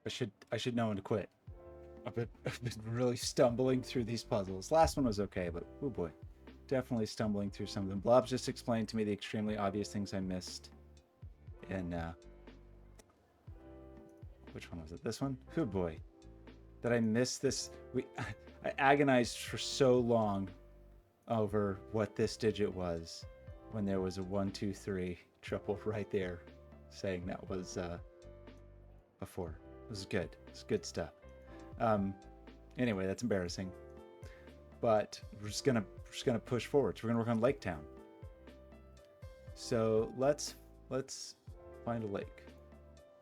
I should know when to quit. I've been really stumbling through these puzzles. Last one was okay, but oh boy, definitely stumbling through some of them. Blobz just explained to me the extremely obvious things I missed in which one was it? This one? Oh boy, did I miss this? I agonized for so long over what this digit was when there was a 1, 2, 3 triple right there saying that was before. It was good. It's good stuff. Anyway, that's embarrassing. But we're just gonna push forward. So we're gonna work on Lake Town. So let's find a lake.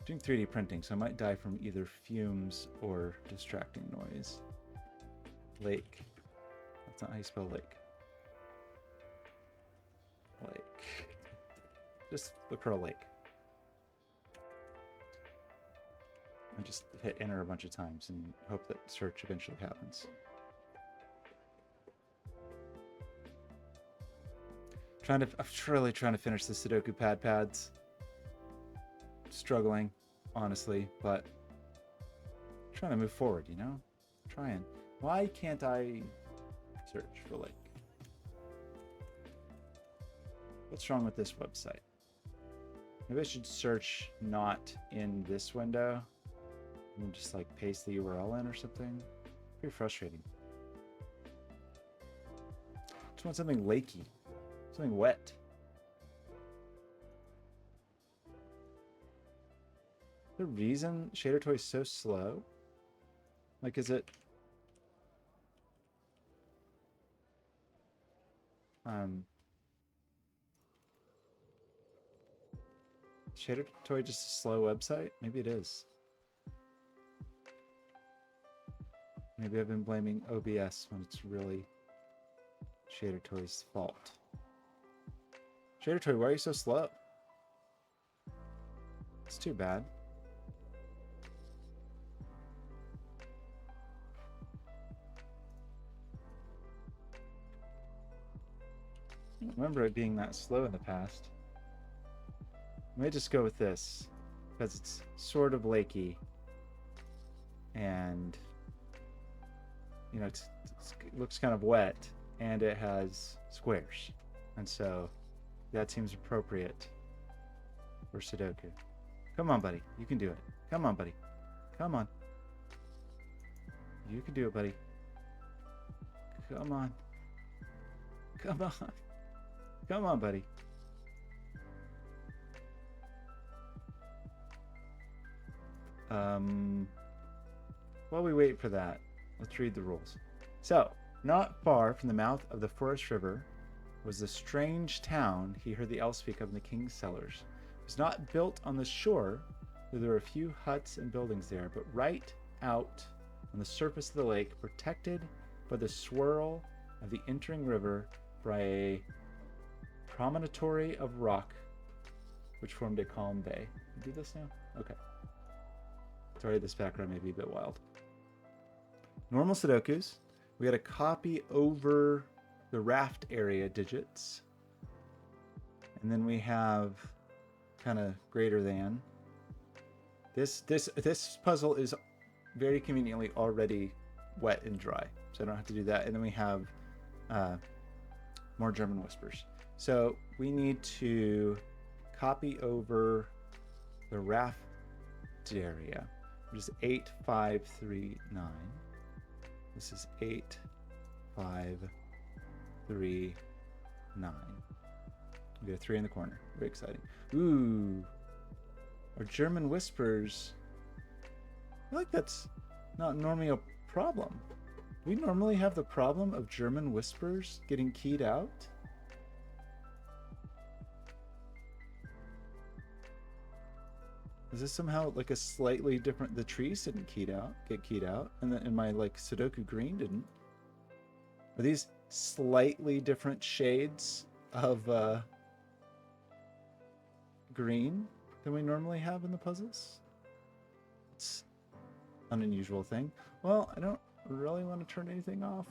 I'm doing 3D printing, so I might die from either fumes or distracting noise. Lake. That's not how you spell lake. Lake. Just look for a lake. I just hit enter a bunch of times and hope that search eventually happens. I'm really trying to finish the Sudoku pads. Struggling, honestly, but trying to move forward, you know? Trying. Why can't I search for lake? What's wrong with this website? Maybe I should search not in this window and just like paste the URL in or something. Pretty frustrating. Just want something lakey, something wet. The reason Shader Toy is so slow? Like, is it Shader Toy just a slow website? Maybe it is. Maybe I've been blaming OBS when it's really Shader Toy's fault. Shader Toy, why are you so slow? It's too bad. I don't remember it being that slow in the past. I may just go with this because it's sort of lakey and you know it looks kind of wet and it has squares, and so that seems appropriate for Sudoku. Come on, buddy, you can do it. Come on, buddy, come on, you can do it, buddy. Come on, come on, come on, buddy. While we wait for that, let's read the rules. So, not far from the mouth of the Forest River was the strange town he heard the elves speak of in the king's cellars. It was not built on the shore, though there were a few huts and buildings there, but right out on the surface of the lake, protected by the swirl of the entering river by a promontory of rock, which formed a calm bay. Do this now? Okay. Sorry, this background may be a bit wild. Normal Sudokus. We got to copy over the raft area digits. And then we have kind of greater than. This puzzle is very conveniently already wet and dry, so I don't have to do that. And then we have more German whispers. So we need to copy over the raft area, which is 8, 5, 3, 9. This is 8, 5, 3, 9. We got a 3 in the corner. Very exciting. Ooh. Our German whispers. I feel like that's not normally a problem. Do we normally have the problem of German whispers getting keyed out? Is this somehow like a slightly different? The trees didn't get keyed out, and then in my like Sudoku green didn't. Are these slightly different shades of green than we normally have in the puzzles? It's an unusual thing. Well, I don't really want to turn anything off.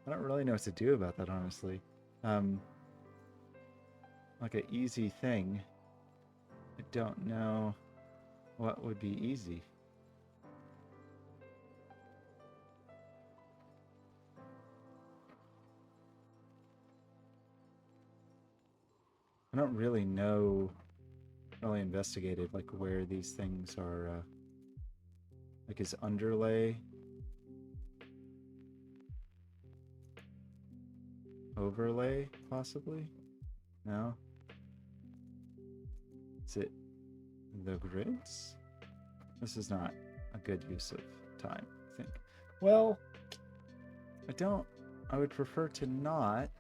I don't really know what to do about that, honestly. Like an easy thing. I don't know What would be easy? I don't really know, really investigated like where these things are, like is underlay, overlay, possibly? No? Is it the grids? This is not a good use of time, I think. Well, I would prefer to not.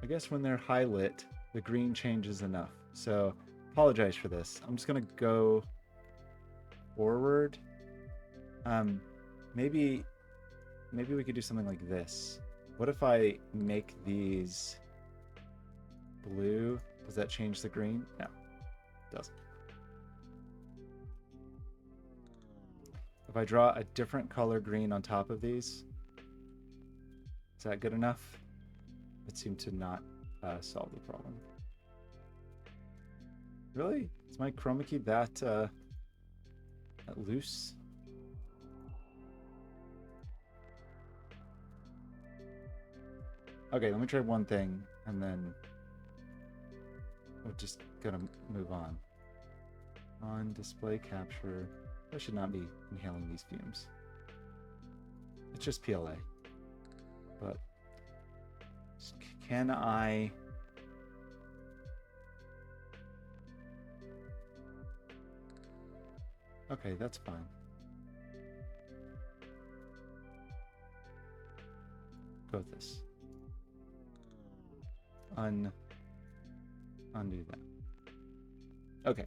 I guess when they're high lit, the green changes enough. So apologize for this. I'm just gonna go forward. Maybe we could do something like this. What if I make these blue? Does that change the green? No, it doesn't. If I draw a different color green on top of these, is that good enough? It seemed to not solve the problem. Really? Is my chroma key that loose? Okay, let me try one thing and then we're just gonna move on. On display capture, I should not be inhaling these fumes. It's just PLA. But can I... Okay, that's fine. Go with this. Undo that. Okay,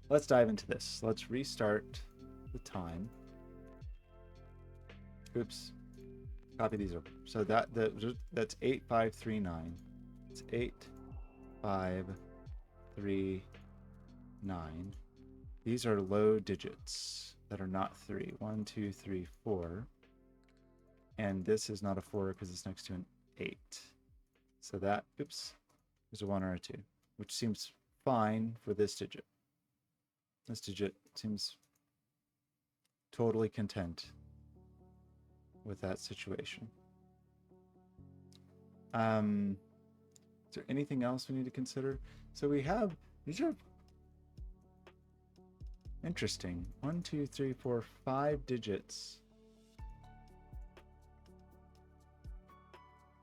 let's dive into this. Let's restart the time. Oops. Copy these over. So that's 8539. It's 8539. These are low digits that are not 3. 1, 2, 3, 4. And this is not a 4 because it's next to an 8. So that, oops, is a 1 or a 2, which seems fine for this digit. This digit seems totally content with that situation. Is there anything else we need to consider? So we have, these are interesting. 1, 2, 3, 4, 5 digits.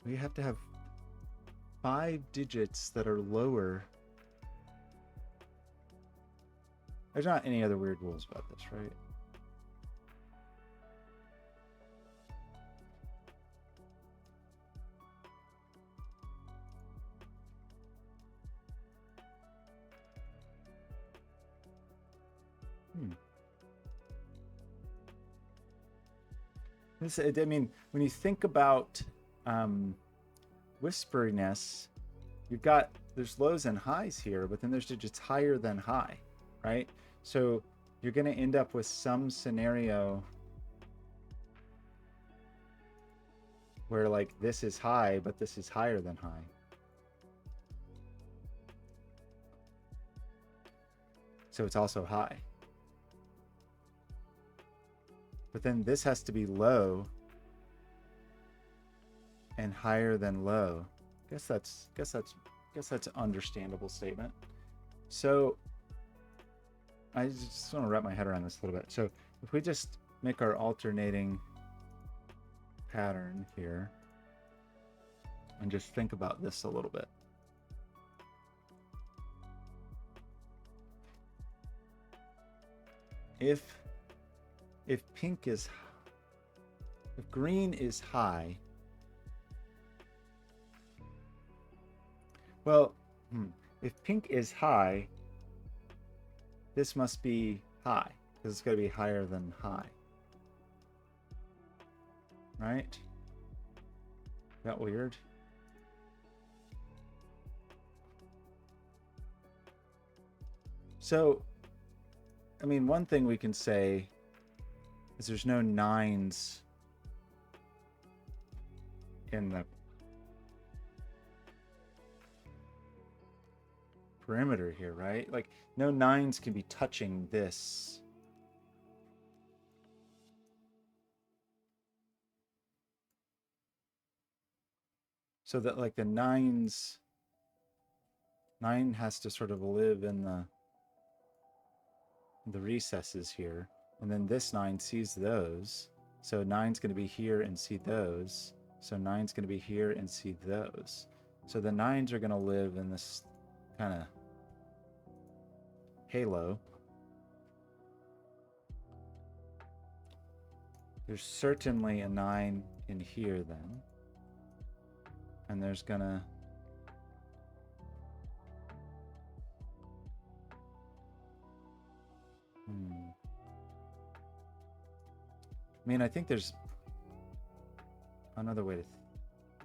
We have to have 5 digits that are lower. There's not any other weird rules about this, right? I mean, when you think about whisperiness, there's lows and highs here, but then there's digits higher than high, right? So you're going to end up with some scenario where like this is high, but this is higher than high. So it's also high. But then this has to be low and higher than low. Guess that's an understandable statement. So I just want to wrap my head around this a little bit. So if we just make our alternating pattern here and just think about this a little bit. If green is high, well, if pink is high, this must be high, because it's got to be higher than high. Right? That weird? So, I mean, one thing we can say is there's no 9s in the perimeter here, right? Like, no 9s can be touching this. So that, like, the 9 has to sort of live in the recesses here. And then this 9 sees those. So 9's going to be here and see those. So 9's going to be here and see those. So the 9s are going to live in this kind of halo. There's certainly a 9 in here then. And there's going to... I mean, I think there's another way to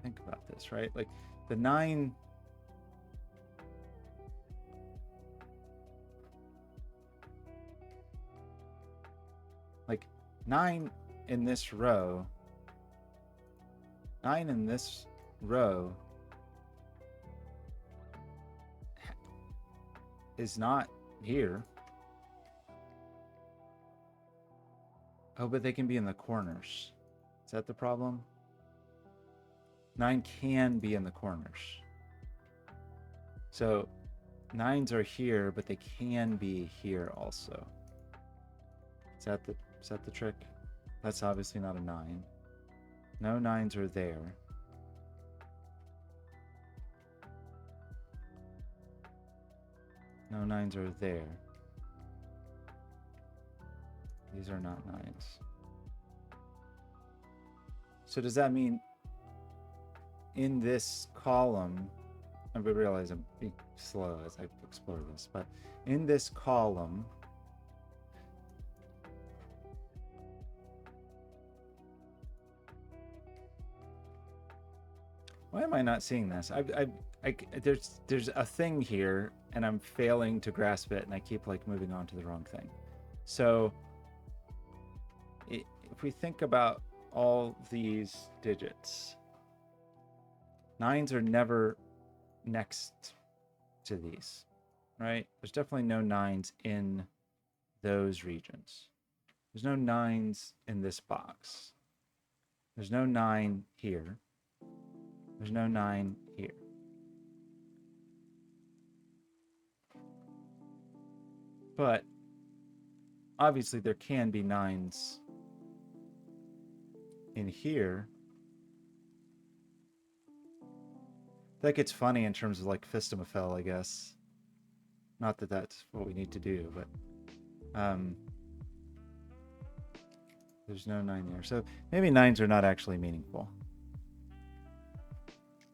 think about this, right? Like, the 9... Like, 9 in this row... 9 in this row is not here. Oh, but they can be in the corners. Is that the problem? 9 can be in the corners. So 9s are here, but they can be here also. Is that the trick? That's obviously not a 9. No 9s are there. No 9s are there. These are not 9s. So does that mean in this column, and we realize I'm being slow as I explore this, but in this column, why am I not seeing this? There's a thing here, and I'm failing to grasp it, and I keep like moving on to the wrong thing. So if we think about all these digits, 9s are never next to these, right? There's definitely no 9s in those regions. There's no 9s in this box. There's no 9 here. There's no 9 here. But obviously there can be 9s in here. That gets funny in terms of like Fistomophel, I guess. Not that that's what we need to do, but there's no 9 there. So maybe 9s are not actually meaningful.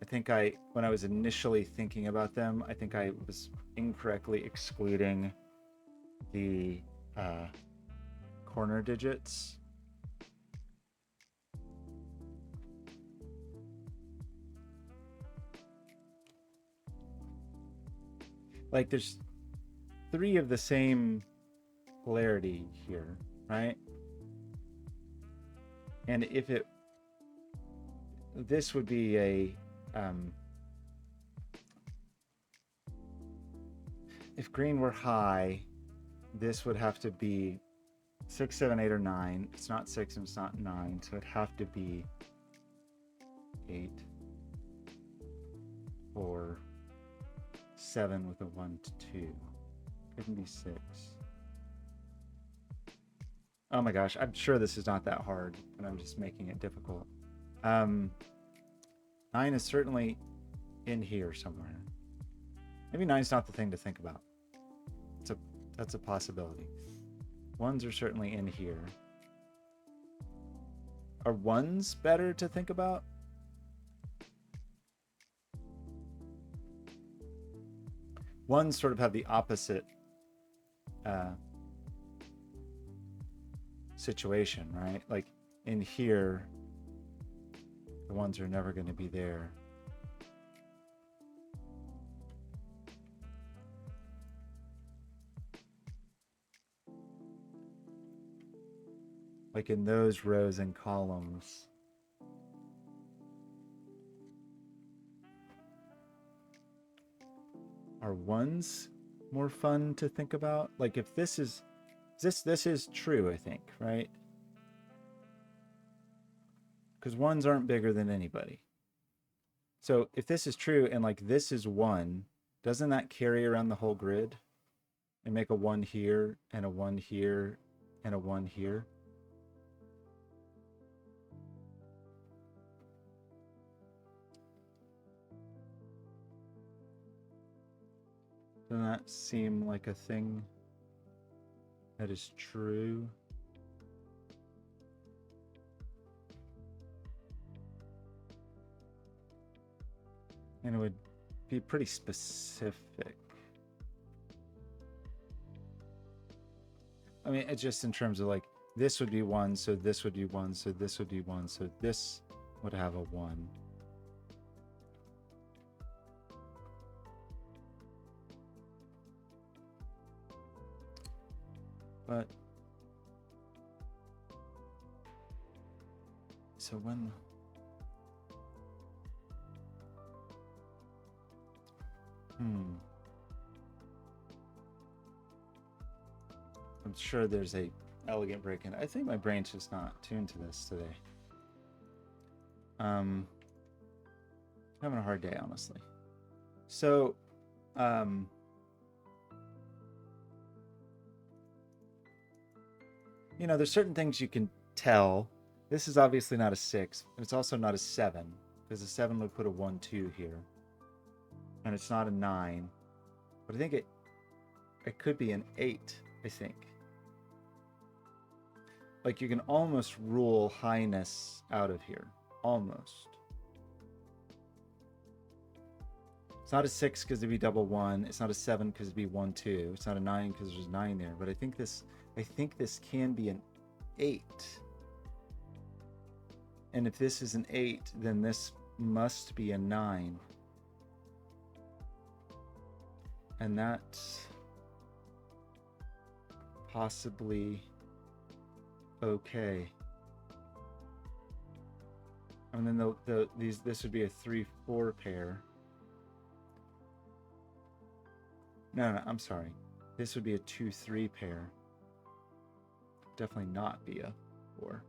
I think when I was initially thinking about them, I think I was incorrectly excluding the corner digits. Like, there's 3 of the same polarity here, right? And if this would be a if green were high, this would have to be 6, 7, 8, or 9. It's not 6 and it's not 9, so it'd have to be 8 or 7 with a 1 to 2. Couldn't be 6. Oh my gosh, I'm sure this is not that hard, but I'm just making it difficult. 9 is certainly in here somewhere. Maybe 9's not the thing to think about. That's a possibility. 1s are certainly in here. Are 1s better to think about? Ones sort of have the opposite situation, right? Like in here, the 1s are never going to be there. Like in those rows and columns. Are are ones more fun to think about? Like if this is true, I think, right? Because ones aren't bigger than anybody. So if this is true and like this is 1, doesn't that carry around the whole grid and make a 1 here and a 1 here and a 1 here? Doesn't that seem like a thing that is true? And it would be pretty specific. I mean, it's just in terms of like, this would be 1, so this would be 1, so this would be 1, so this would have a 1. But, so when... I'm sure there's a elegant break-in. I think my brain's just not tuned to this today. Having a hard day, honestly. So, you know, there's certain things you can tell. This is obviously not a 6. It's also not a 7, because a 7 would put a 1, 2 here. And it's not a 9. But I think it could be an 8, I think. Like, you can almost rule highness out of here. Almost. It's not a 6 because it'd be double 1. It's not a 7 because it'd be 1, 2. It's not a 9 because there's 9 there. But I think this can be an 8. And if this is an 8, then this must be a 9. And that's possibly okay. And then this would be a 3-4 pair. No, I'm sorry. This would be a 2-3 pair. Definitely not be a 4.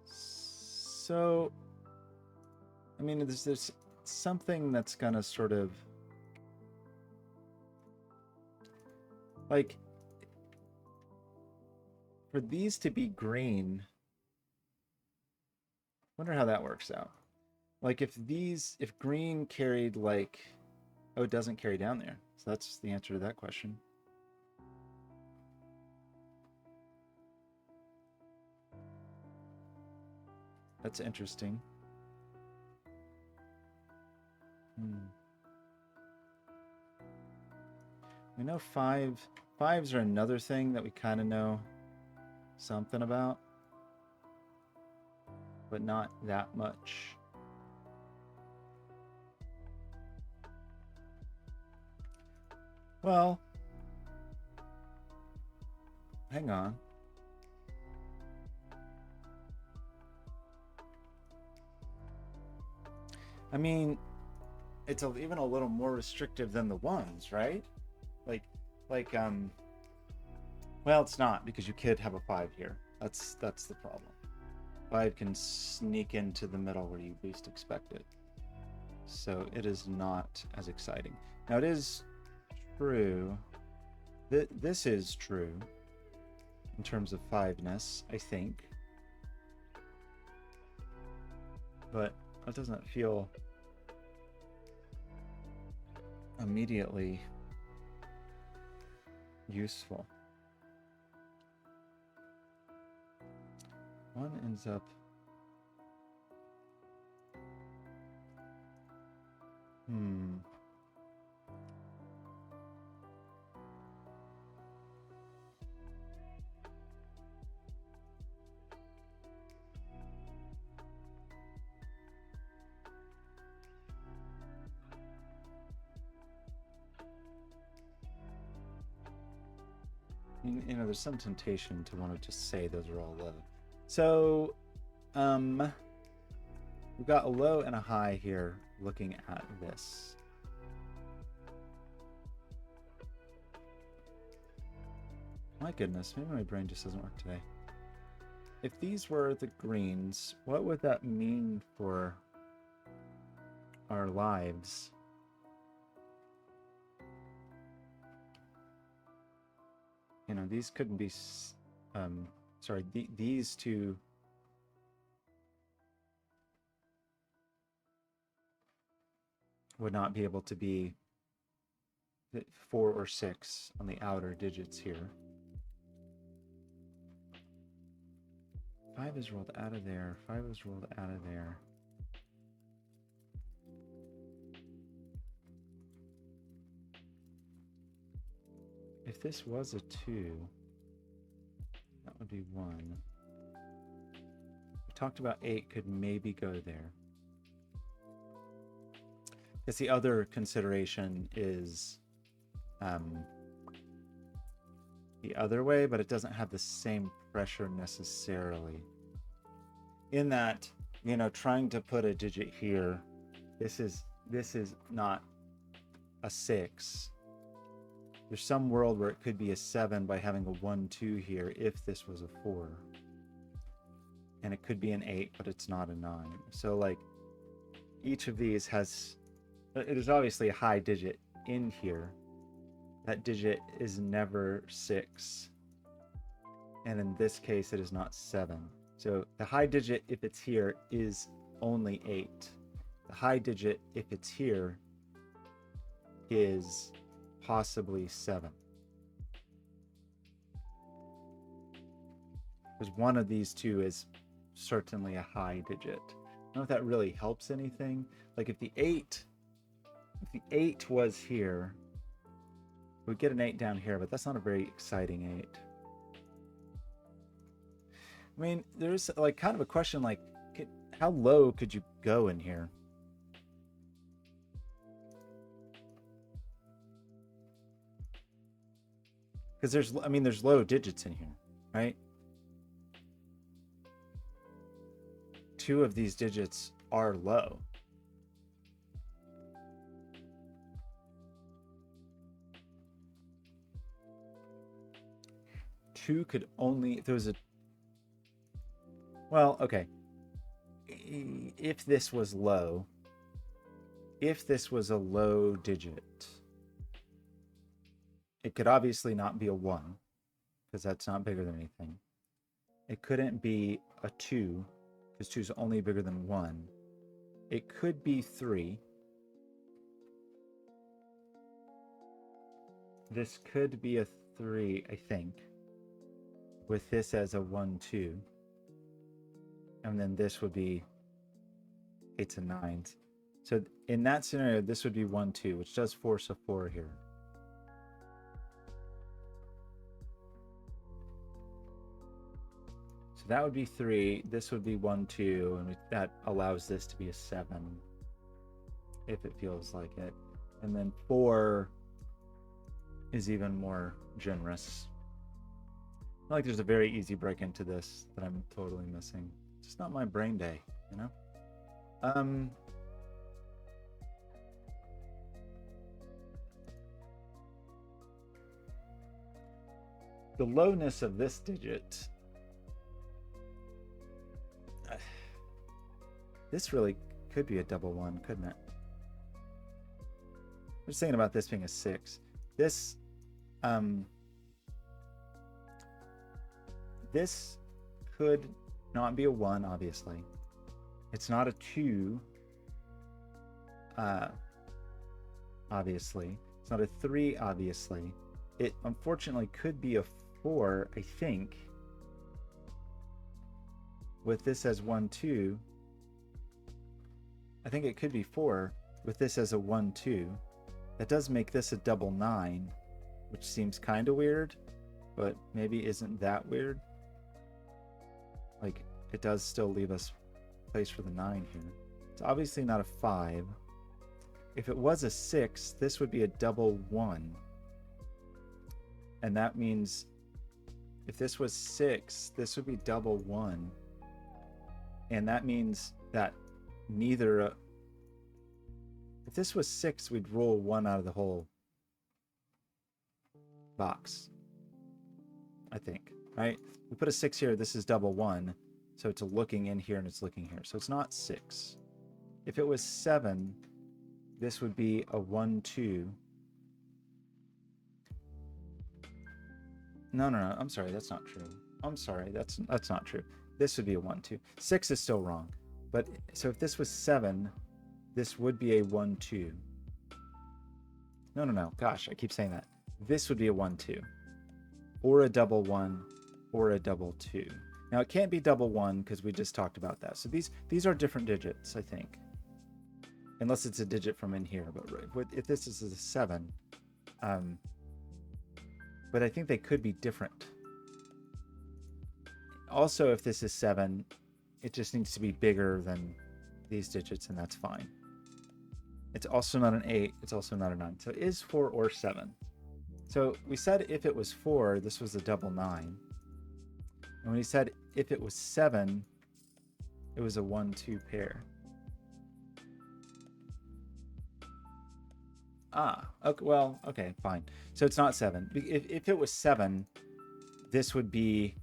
So, I mean, there's something that's gonna sort of like, for these to be green, wonder how that works out. Like if green carried like, oh, it doesn't carry down there. So that's the answer to that question. That's interesting. We know fives are another thing that we kind of know something about, but not that much. Well, hang on. I mean, it's even a little more restrictive than the ones, right? Well, it's not, because you could have a 5 here. That's the problem. 5 can sneak into the middle where you least expect it. So it is not as exciting. Now it is true. This is true in terms of 5-ness, I think. But that doesn't feel immediately useful. 1 ends up... You know, there's some temptation to want to just say those are all low. So, we've got a low and a high here looking at this. My goodness, maybe my brain just doesn't work today. If these were the greens, what would that mean for our lives? You know, these couldn't be, sorry, these two would not be able to be 4 or 6 on the outer digits here. 5 is rolled out of there. 5 is rolled out of there. If this was a 2, that would be 1. We talked about 8 could maybe go there. Because the other consideration is the other way, but it doesn't have the same pressure necessarily. In that, you know, trying to put a digit here, this is not a 6. There's some world where it could be a 7 by having a 1, 2 here if this was a 4. And it could be an 8, but it's not a 9. So like each of these has, it is obviously a high digit in here. That digit is never 6. And in this case, it is not 7. So the high digit, if it's here, is only 8. The high digit, if it's here, is possibly 7. Because one of these two is certainly a high digit. I don't know if that really helps anything. Like if the 8 was here, we'd get an 8 down here, but that's not a very exciting 8. I mean, there's like kind of a question like, how low could you go in here? Because there's low digits in here, right? 2 of these digits are low. Two could only, there was a, well, okay. If this was low, if this was a low digit, it could obviously not be a 1, because that's not bigger than anything. It couldn't be a 2, because 2 is only bigger than 1. It could be 3. This could be a 3, I think, with this as a 1, 2. And then this would be 8s and 9s. So in that scenario, this would be 1, 2, which does force a 4 here. So that would be 3. This would be 1, 2, and that allows this to be a 7, if it feels like it. And then 4 is even more generous. Not like there's a very easy break into this that I'm totally missing. It's just not my brain day, you know? The lowness of this digit, this really could be a double 1, couldn't it? I'm just thinking about this being a 6. This this could not be a 1, obviously. It's not a 2, obviously. It's not a 3, obviously. It unfortunately could be a 4, I think. With this as 1, 2. I think it could be 4 with this as a 1, 2. That does make this a double 9, which seems kind of weird, but maybe isn't that weird. Like, it does still leave us place for the 9 here. It's obviously not a 5. If it was a 6, this would be a double 1. And that means If this was 6, this would be double 1. And that means that neither... if this was 6, we'd roll 1 out of the whole box, I think, right? We put a 6 here, this is double 1, so it's looking in here and it's looking here. So it's not 6. If it was 7, this would be a 1, 2. No, I'm sorry, that's not true. I'm sorry, that's not true. This would be a 1, 2. 6 is still wrong. But so if this was 7, this would be a 1, 2. No. Gosh, I keep saying that. This would be a 1, 2. Or a double 1, or a double 2. Now it can't be double 1 because we just talked about that. So these are different digits, I think. Unless it's a digit from in here. But if this is a 7, but I think they could be different. Also, if this is 7, it just needs to be bigger than these digits, and that's fine. It's also not an 8. It's also not a 9. So it is 4 or 7. So we said if it was 4, this was a double 9. And when we said if it was 7, it was a 1, 2 pair. Okay, well, okay, fine. So it's not 7. If it was 7, this would be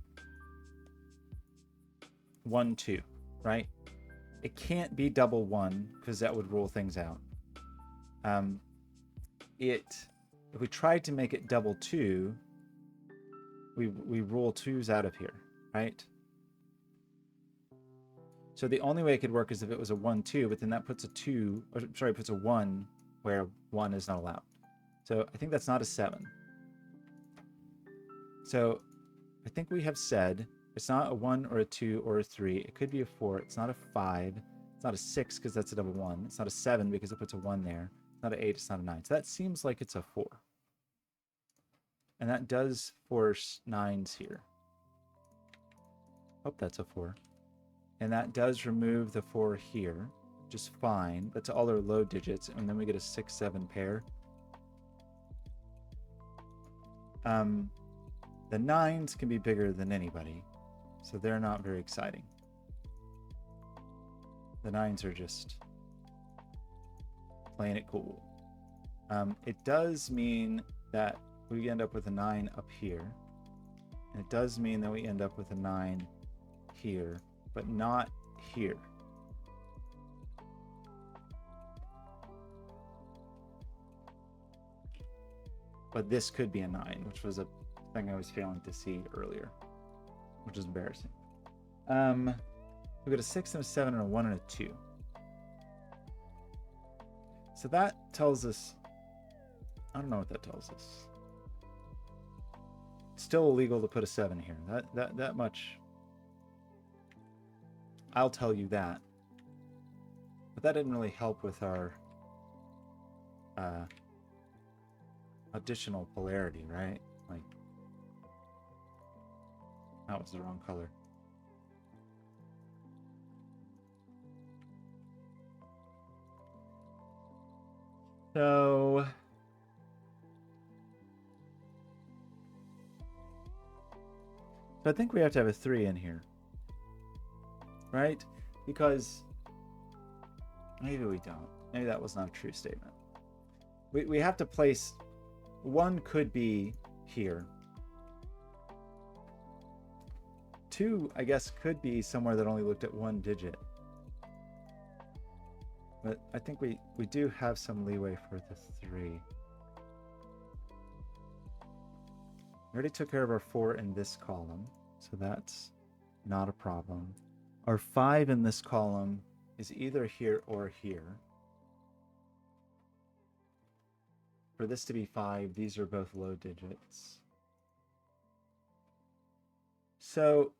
1, 2, right? It can't be double 1 because that would rule things out. If we tried to make it double 2, we rule 2s out of here, right? So the only way it could work is if it was a 1, 2, but then that puts a 2, or sorry, puts a 1 where 1 is not allowed. So I think that's not a 7. So I think we have said it's not a 1 or a 2 or a 3. It could be a 4. It's not a 5. It's not a 6 because that's a double 1. It's not a 7 because it puts a 1 there. It's not an 8. It's not a 9. So that seems like it's a 4. And that does force 9s here. Hope that's a 4. And that does remove the 4 here, which is fine. That's all our low digits. And then we get a 6, 7 pair. The 9s can be bigger than anybody, so they're not very exciting. The 9s are just playing it cool. It does mean that we end up with a 9 up here. And it does mean that we end up with a 9 here, but not here. But this could be a 9, which was a thing I was failing to see earlier, which is embarrassing. We got a 6 and a 7 and a 1 and a 2. So that tells us, I don't know what that tells us. It's still illegal to put a 7 here. That much, I'll tell you that. But that didn't really help with our additional polarity, right? Like, that was the wrong color. So I think we have to have a 3 in here, right? Because maybe we don't. Maybe that was not a true statement. We have to place, 1 could be here. 2, I guess, could be somewhere that only looked at 1 digit. But I think we do have some leeway for the 3. We already took care of our 4 in this column, so that's not a problem. Our 5 in this column is either here or here. For this to be 5, these are both low digits. So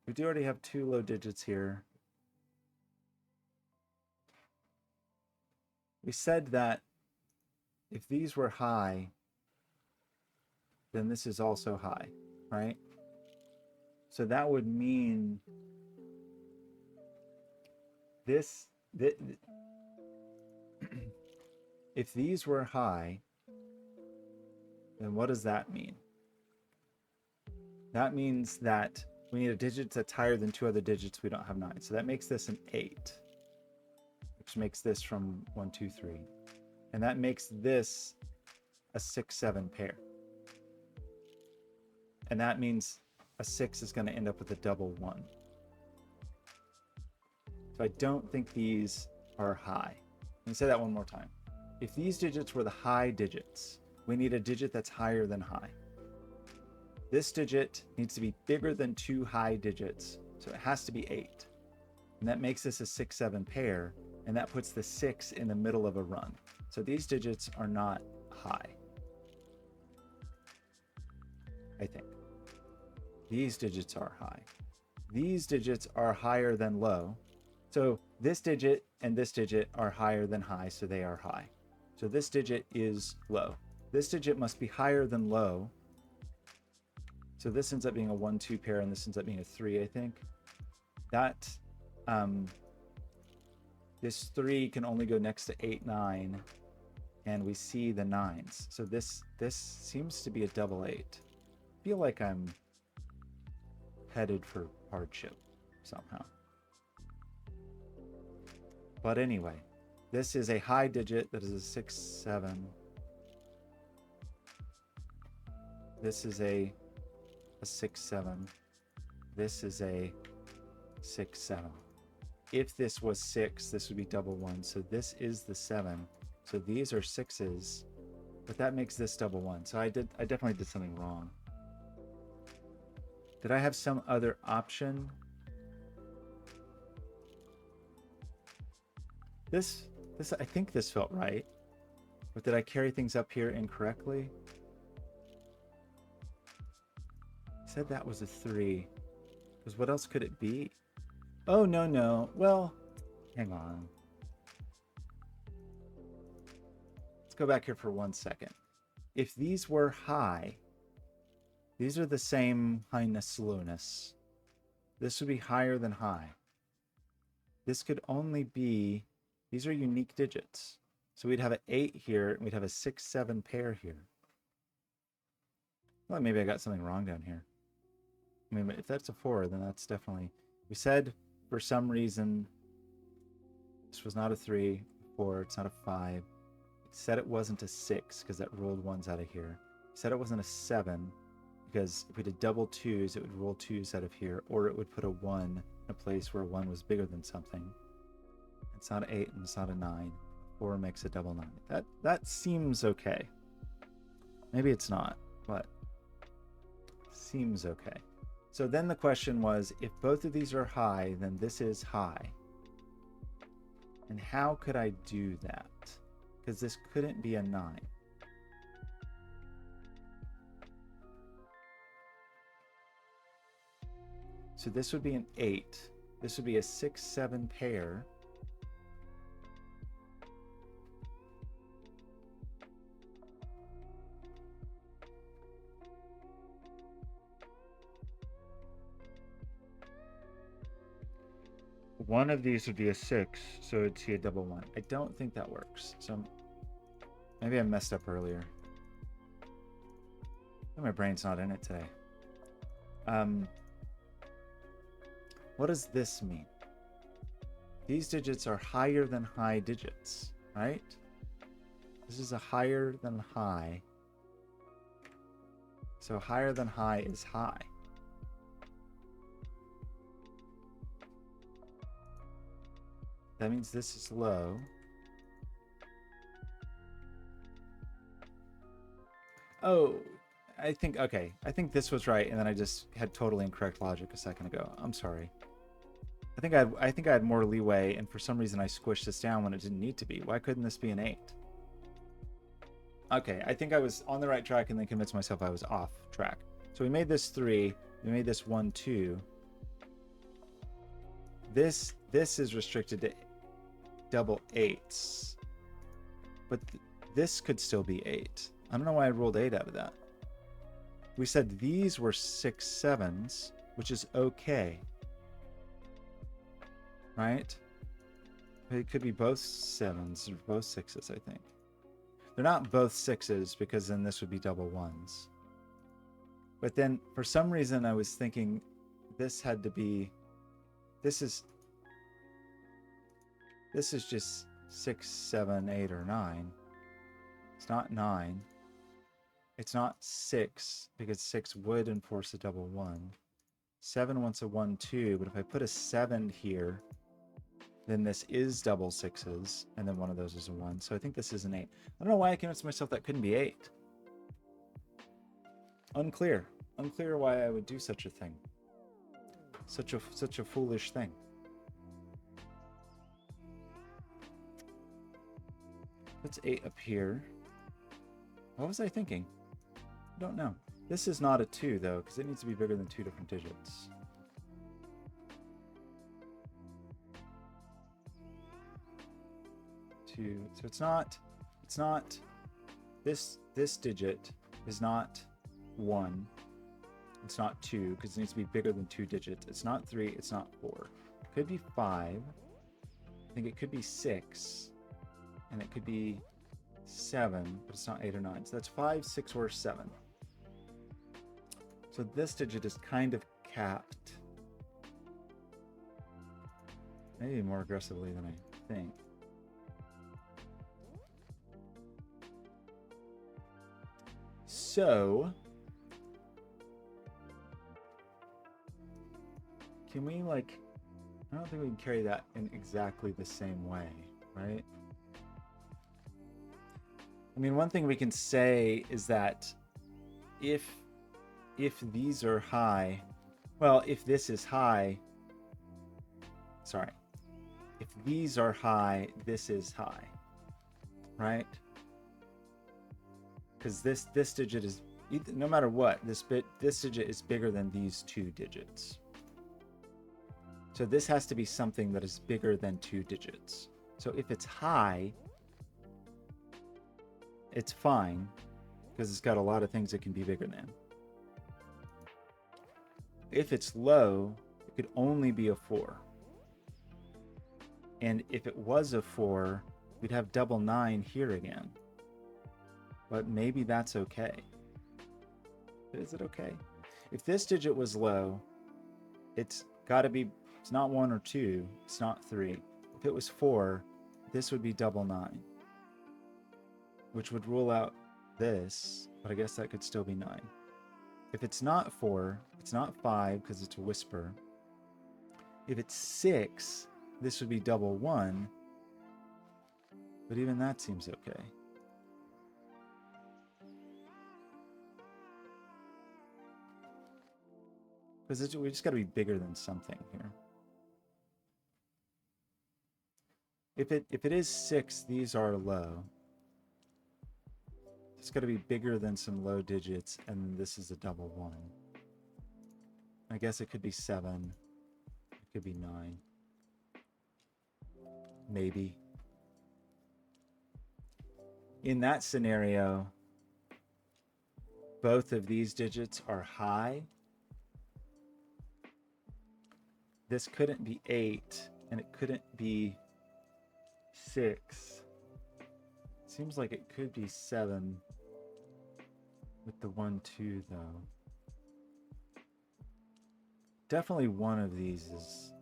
we do already have 2 low digits here. We said that if these were high, then this is also high, right? So that would mean this if these were high, then what does that mean? That means that we need a digit that's higher than two other digits. We don't have 9. So that makes this an 8, which makes this from 1, 2, 3. And that makes this a 6, 7 pair. And that means a 6 is going to end up with a double 1. So I don't think these are high. Let me say that one more time. If these digits were the high digits, we need a digit that's higher than high. This digit needs to be bigger than 2 high digits, so it has to be 8. And that makes this a 6, 7 pair, and that puts the 6 in the middle of a run. So these digits are not high, I think. These digits are high. These digits are higher than low. So this digit and this digit are higher than high, so they are high. So this digit is low. This digit must be higher than low. So this ends up being a 1, 2 pair, and this ends up being a 3, I think. That, this 3 can only go next to 8, 9, and we see the 9s. So this seems to be a double 8. I feel like I'm headed for hardship somehow. But anyway, this is a high digit that is a 6, 7. This is a 6, 7. This is a 6, 7. If this was 6, this would be double 1. So this is the 7. So these are 6s, but that makes this double 1. So I definitely did something wrong. Did I have some other option? I think this felt right. But did I carry things up here incorrectly? I said that was a 3. Because what else could it be? Oh, no. Well, hang on. Let's go back here for 1 second. If these were high, these are the same highness, lowness. This would be higher than high. This could only be, these are unique digits. So we'd have an 8 here, and we'd have a 6, 7 pair here. Well, maybe I got something wrong down here. I mean, if that's a 4, then that's definitely... We said, for some reason, this was not a 3, 4, it's not a 5. We said it wasn't a 6, because that rolled 1s out of here. We said it wasn't a 7, because if we did double 2s, it would roll 2s out of here, or it would put a 1 in a place where 1 was bigger than something. It's not an 8, and it's not a 9. 4 makes a double 9. That seems okay. Maybe it's not, but seems okay. So then the question was, if both of these are high, then this is high. And how could I do that? Because this couldn't be a 9. So this would be an 8. This would be a 6, 7 pair. One of these would be a 6, so it'd see a double 1. I don't think that works. So maybe I messed up earlier. My brain's not in it today. What does this mean? These digits are higher than high digits, right? This is a higher than high. So higher than high is high. That means this is low. Oh, I think this was right, and then I just had totally incorrect logic a second ago. I'm sorry. I think I had more leeway, and for some reason I squished this down when it didn't need to be. Why couldn't this be an 8? Okay, I think I was on the right track and then convinced myself I was off track. So we made this 3, we made this 1, 2. This is restricted to double 8s. But this could still be 8. I don't know why I rolled 8 out of that. We said these were 6, 7s, which is okay. Right? It could be both 7s or both 6s, I think. They're not both 6s because then this would be double 1s. But then for some reason I was thinking this had to be, this is just 6, 7, 8, or 9. It's not 9. It's not 6 because 6 would enforce a double 1. 7 wants a 1, 2, but if I put a 7 here, then this is double 6s, and then one of those is a 1. So I think this is an 8. I don't know why I convinced myself that couldn't be 8. Unclear. Unclear why I would do such a thing. Such a foolish thing. Let's 8 up here. What was I thinking? I don't know. This is not a 2 though, because it needs to be bigger than 2 different digits. So it's not this digit is not 1. It's not 2 because it needs to be bigger than 2 digits. It's not 3, it's not 4. It could be 5. I think it could be 6. And it could be 7, but it's not 8 or 9. So that's 5, 6, or 7. So this digit is kind of capped. Maybe more aggressively than I think. So, can we like, I don't think we can carry that in exactly the same way, right? I mean, one thing we can say is that if these are high, well, if this is high, sorry, if these are high, this is high, right? Because this digit is, no matter what, this digit is bigger than these 2 digits. So this has to be something that is bigger than 2 digits. So if it's high, it's fine, because it's got a lot of things it can be bigger than. If it's low, it could only be a 4. And if it was a 4, we'd have double 9 here again. But maybe that's okay. Is it okay? If this digit was low, it's got to be, it's not 1 or 2, it's not 3. If it was 4, this would be double 9, which would rule out this, but I guess that could still be 9. If it's not 4, it's not 5 because it's a whisper. If it's 6, this would be double 1, but even that seems okay. Because we just got to be bigger than something here. If it is 6, these are low. It's got to be bigger than some low digits, and this is a double 1. I guess it could be 7. It could be 9. Maybe. In that scenario, both of these digits are high. This couldn't be 8, and it couldn't be 6. Seems like it could be 7 with the 1, 2, though. Definitely one of these is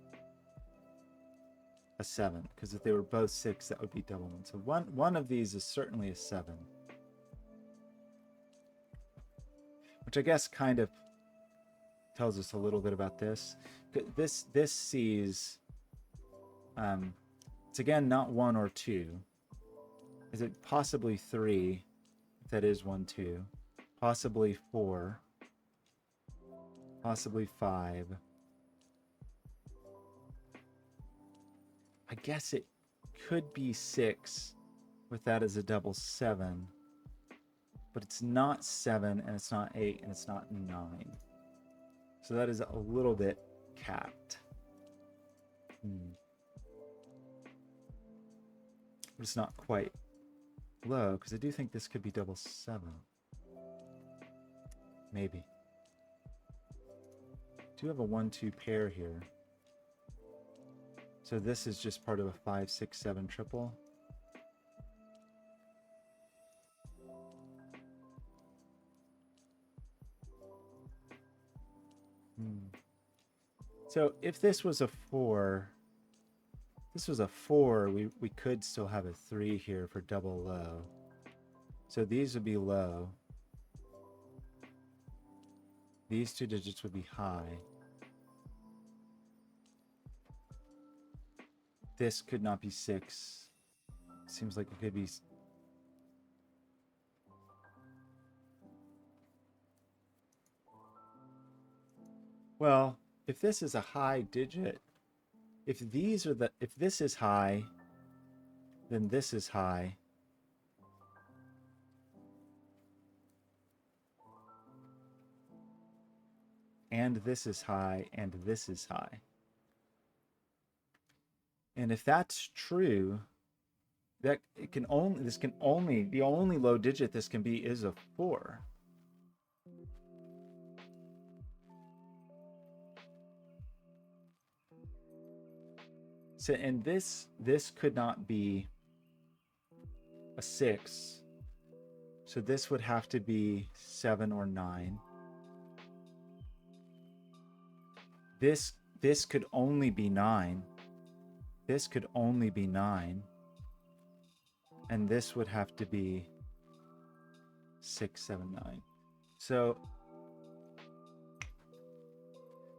a 7, because if they were both 6, that would be double 1. So one of these is certainly a 7. Which I guess kind of tells us a little bit about this. This sees, it's again not 1 or 2. Is it possibly 3? If that is 1, 2. Possibly 4. Possibly 5. I guess it could be 6 with that as a double 7. But it's not 7, and it's not 8, and it's not 9. So that is a little bit capped. But it's not quite low, because I do think this could be double 7. Maybe. Do have a 1, 2 pair here. So this is just part of a 5, 6, 7 triple. So if this was a 4, this was a 4, we could still have a 3 here for double low. So these would be low. These 2 digits would be high. This could not be 6. Seems like it could be... Well, if this is a high digit, if this is high, then this is high. And this is high, and this is high. And if that's true, that the only low digit this can be is a 4. So, and this could not be a 6. So this would have to be 7 or 9. This could only be 9. This could only be 9. And this would have to be 6, 7, 9. So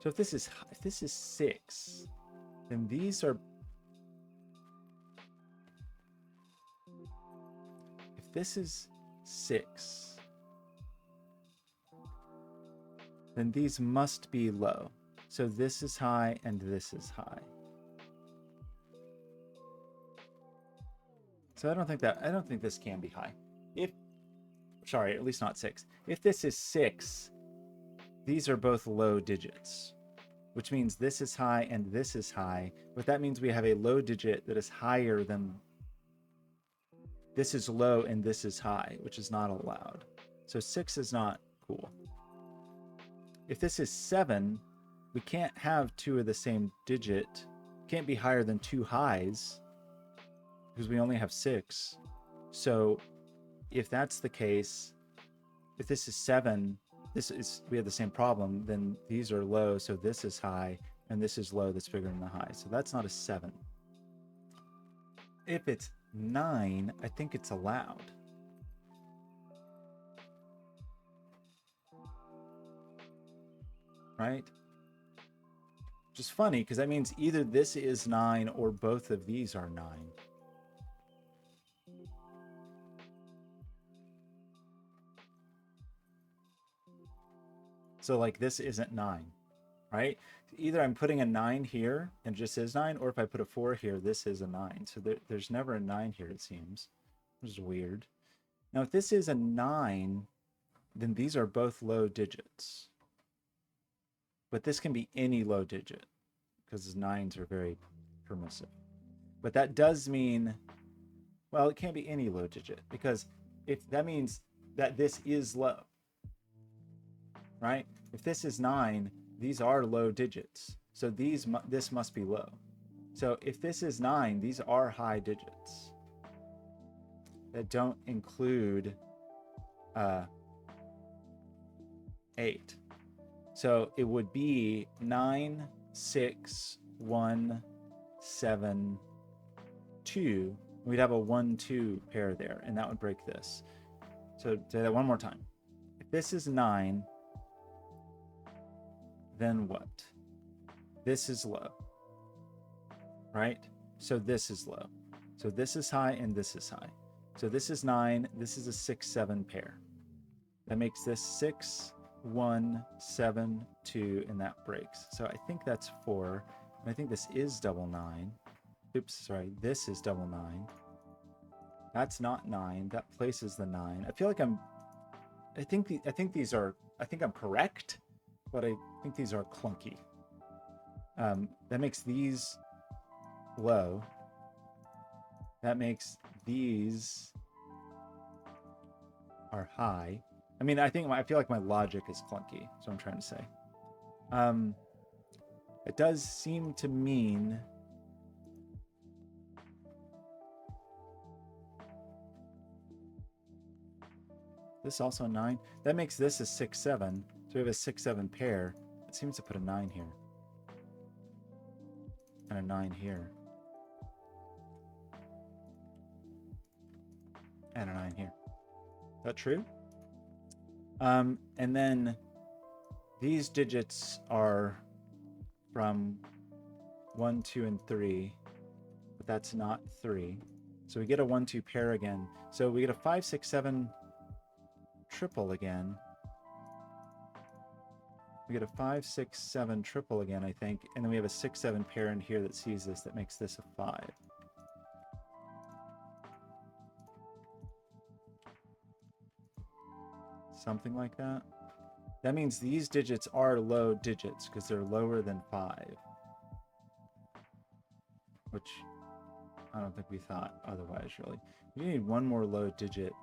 if this is 6, then these are... If this is 6, then these must be low. So this is high and this is high. So I don't think this can be high. Sorry, at least not 6. If this is 6, these are both low digits, which means this is high and this is high. But that means we have a low digit that is higher than... This is low and this is high, which is not allowed. So 6 is not cool. If this is 7, we can't have 2 of the same digit. Can't be higher than 2 highs because we only have 6. So if that's the case, if this is 7, we have the same problem, then these are low, so this is high, and this is low that's bigger than the high. So that's not a 7. If it's 9, I think it's allowed. Right? Which is funny, because that means either this is 9 or both of these are 9. So like this isn't 9, right? Either I'm putting a 9 here and it just is 9, or if I put a 4 here, this is a 9. So there's never a 9 here, it seems, which is weird. Now, if this is a 9, then these are both low digits. But this can be any low digit because 9s are very permissive. But that does mean, well, it can't be any low digit because if that means that this is low, right? If this is 9, these are low digits. So this must be low. So if this is 9, these are high digits that don't include 8. So it would be 9, 6, 1, 7, 2. We'd have a 1, 2 pair there, and that would break this. So say that one more time. If this is 9, then what? This is low, right? So this is low. So this is high and this is high. So this is 9. This is a 6, 7 pair. That makes this 6, 1, 7, 2, and that breaks. So I think that's 4. And I think this is double 9. Oops, sorry. This is double 9. That's not 9. That places the 9. I feel like I think I'm correct, but I think these are clunky. That makes these low. That makes these are high. I mean, I feel like my logic is clunky. That's what I'm trying to say. It does seem to mean this also a 9. That makes this a 6, 7. So we have a 6, 7 pair. It seems to put a 9 here. and a 9 here. And a 9 here. Is that true? And then these digits are from 1, 2, and 3, but that's not 3. So we get a 1, 2 pair again. So we get a 5, 6, 7 triple again. We get a 5, 6, 7 triple again, I think. And then we have a 6, 7 pair in here that sees this, that makes this a 5. Something like that. That means these digits are low digits because they're lower than 5. Which I don't think we thought otherwise, really. We need one more low digit.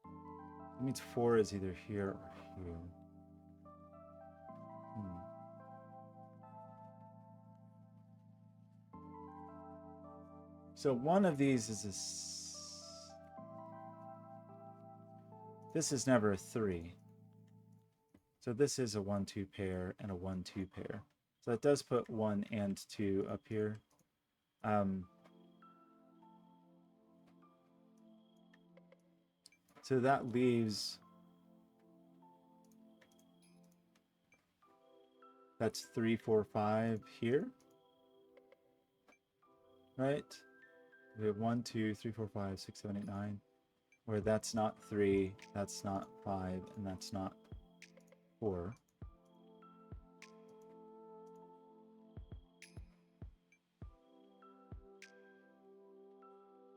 That means 4 is either here or here. So one of these is this is never a 3. So this is a 1, 2 pair and a 1, 2 pair. So that does put 1 and 2 up here. So that leaves, that's 3, 4, 5 here, right? We have 1, 2, 3, 4, 5, 6, 7, 8, 9, where that's not 3, that's not 5, and that's not 4.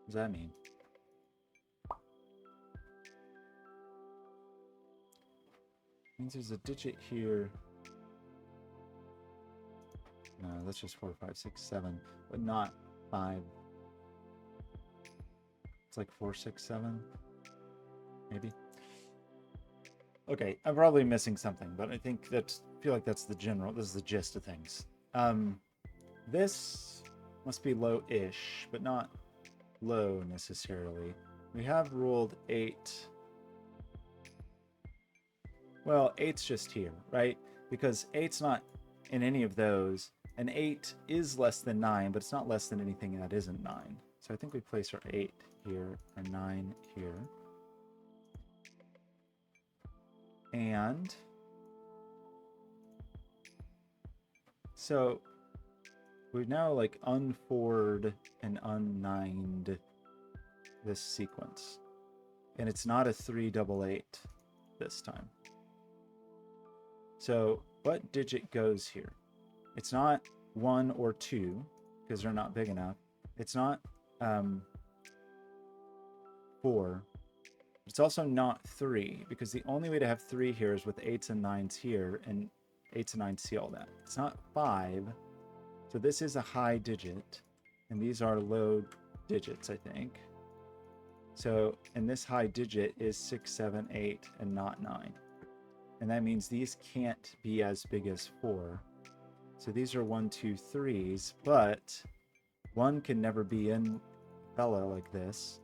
What does that mean? It means there's a digit here. No, that's just 4, 5, 6, 7, but not 5. It's like 4, 6, 7, maybe. Okay, I'm probably missing something, but I think that's, I feel like that's the general, this is the gist of things. This must be low-ish, but not low necessarily. We have ruled 8. Well, 8's just here, right? Because 8's not in any of those, and 8 is less than 9, but it's not less than anything that isn't 9. So I think we place our 8 here and 9 here. And so we've now like unfored and unnined this sequence. And it's not a 3, 8, 8 this time. So what digit goes here? It's not 1 or 2 because they're not big enough. It's not 4. It's also not 3 because the only way to have 3 here is with 8s and 9s here, and 8s and 9s see all that. It's not 5. So this is a high digit, and these are low digits, I think. So, and this high digit is 6, 7, 8, and not 9. And that means these can't be as big as 4. So these are 1, 2, 3s, but 1 can never be in fella like this.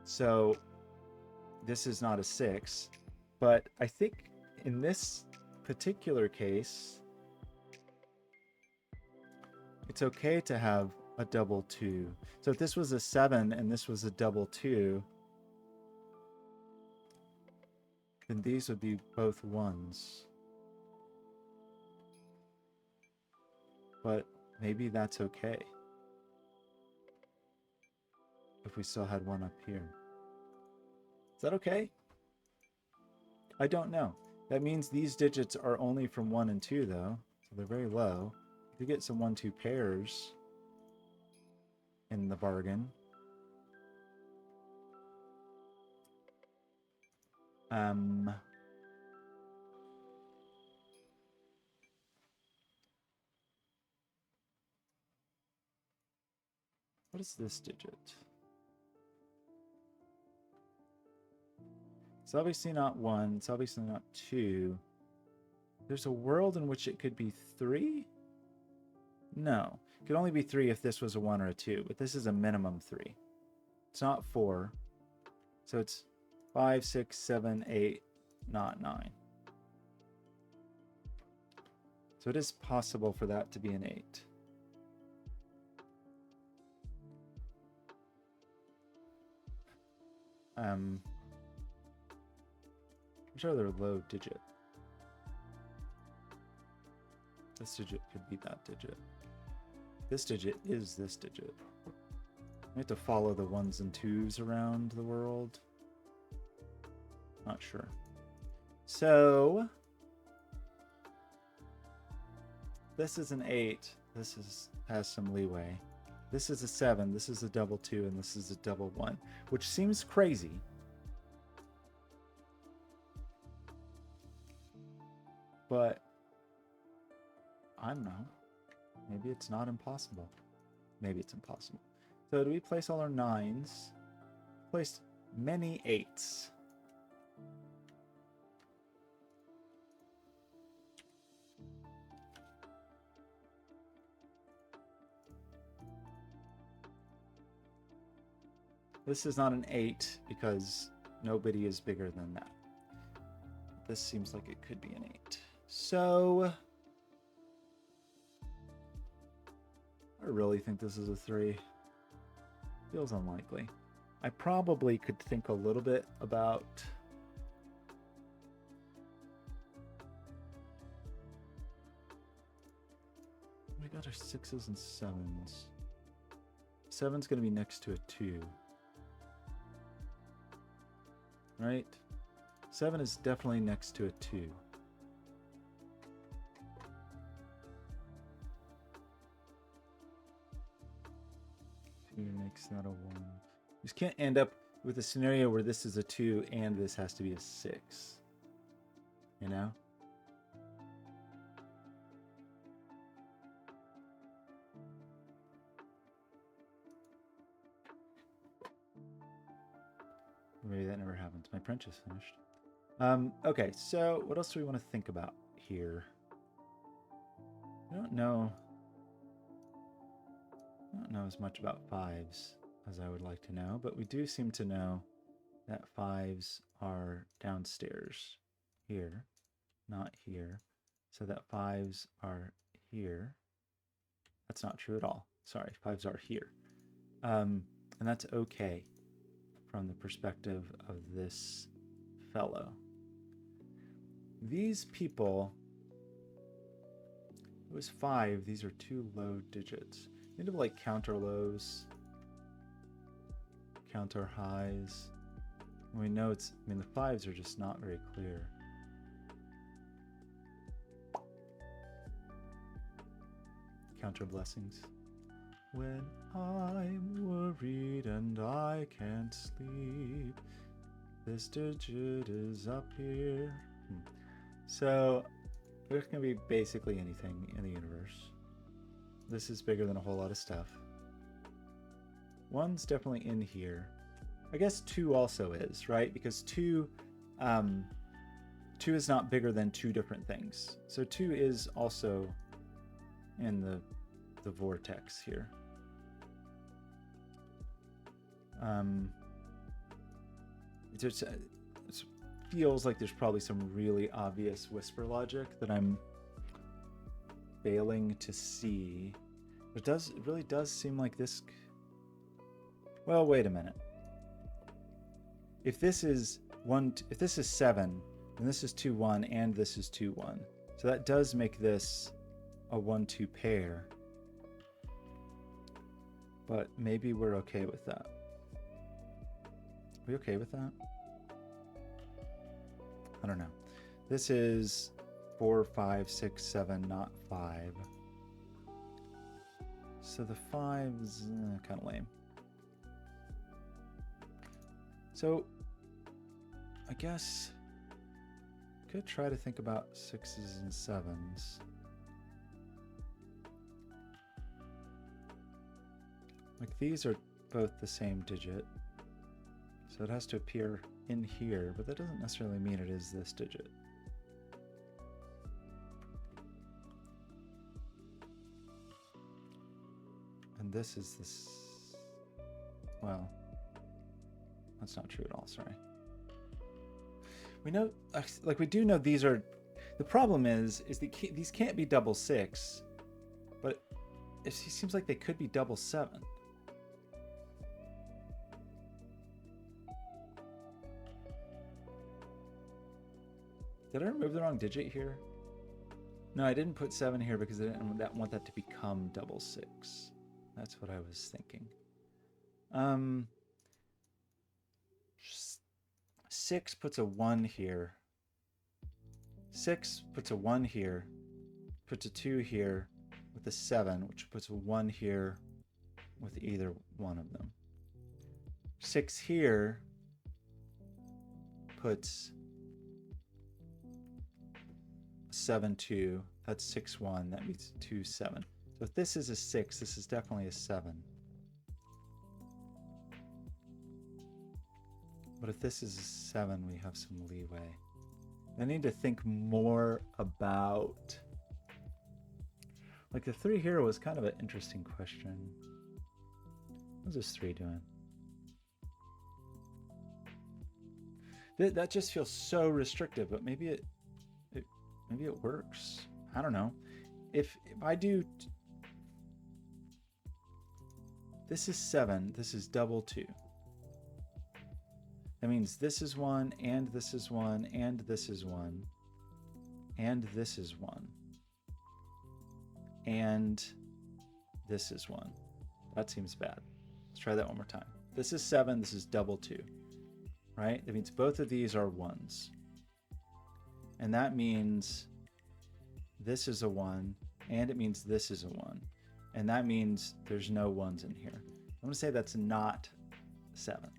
So this is not a 6, but I think in this particular case, it's okay to have a double 2. So if this was a 7 and this was a double 2, then these would be both 1s. But maybe that's okay if we still had 1 up here. Is that okay? I don't know. That means these digits are only from 1 and 2 though, so they're very low. If you get some 1, 2 pairs in the bargain, what is this digit? It's obviously not 1. It's obviously not 2. There's a world in which it could be 3? No. It could only be 3 if this was a 1 or a 2, but this is a minimum 3. It's not 4. So it's 5, 6, 7, 8, not 9. So it is possible for that to be an 8. Which other low digit? This digit could be that digit. This digit is this digit. We have to follow the 1s and 2s around the world. Not sure. So this is an 8. This has some leeway. This is a 7. This is a double 2, and this is a double 1, which seems crazy. But I don't know. Maybe it's not impossible. Maybe it's impossible. So do we place all our 9s? Placed many 8s. This is not an 8 because nobody is bigger than that. This seems like it could be an 8. So I really think this is a 3. Feels unlikely. I probably could think a little bit about we got our 6s and 7s. 7's going to be next to a 2. Right? 7 is definitely next to a 2. Makes that a 1. You just can't end up with a scenario where this is a 2 and this has to be a 6. You know? Maybe that never happens. My French is finished. Okay, so what else do we want to think about here? I don't know as much about 5s as I would like to know, but we do seem to know that 5s are downstairs here, not here. So that 5s are here. That's not true at all. Sorry, 5s are here. And that's okay from the perspective of this fellow. These people, it was 5. These are 2 low digits. You need to like counter lows, counter highs. And we know it's, I mean, the 5s are just not very clear. Counter blessings. When I'm worried and I can't sleep, this digit is up here. So there's going to be basically anything in the universe. This is bigger than a whole lot of stuff. 1's definitely in here. I guess 2 also is, right? Because 2 is not bigger than 2 different things. So 2 is also in the vortex here. It feels like there's probably some really obvious whisper logic that I'm failing to see. It really does seem like this. Well, wait a minute. If this is 7, then this is 2-1, and this is 2-1. So that does make this a 1-2 pair. But maybe we're okay with that. Are we okay with that? I don't know. This is 4, 5, 6, 7, not 5. So the 5's kind of lame. So I guess I could try to think about 6s and 7s. Like these are both the same digit. So it has to appear in here, but that doesn't necessarily mean it is this digit. And this is this. Well, that's not true at all, sorry. We know, like we do know these are The problem is these can't be double 6, but it seems like they could be double 7. Did I remove the wrong digit here? No, I didn't put 7 here because I didn't want that to become double 6. That's what I was thinking. 6 puts a 1 here. 6 puts a 1 here. Puts a 2 here with a 7, which puts a 1 here with either one of them. 6 here puts 7, 2. That's 6, 1. That means 2, 7. So if this is a 6, this is definitely a 7. But if this is a 7, we have some leeway. I need to think more about... Like the 3 here was kind of an interesting question. What's this 3 doing? That just feels so restrictive, but maybe it works. I don't know. If I do... This is 7. This is double 2. That means this is 1, and this is 1, and this is 1, and this is 1, and this is 1. That seems bad. Let's try that one more time. This is 7. This is double 2, right? That means both of these are 1s. And that means this is a 1, and it means this is a 1. And that means there's no 1s in here. I'm going to say that's not 7.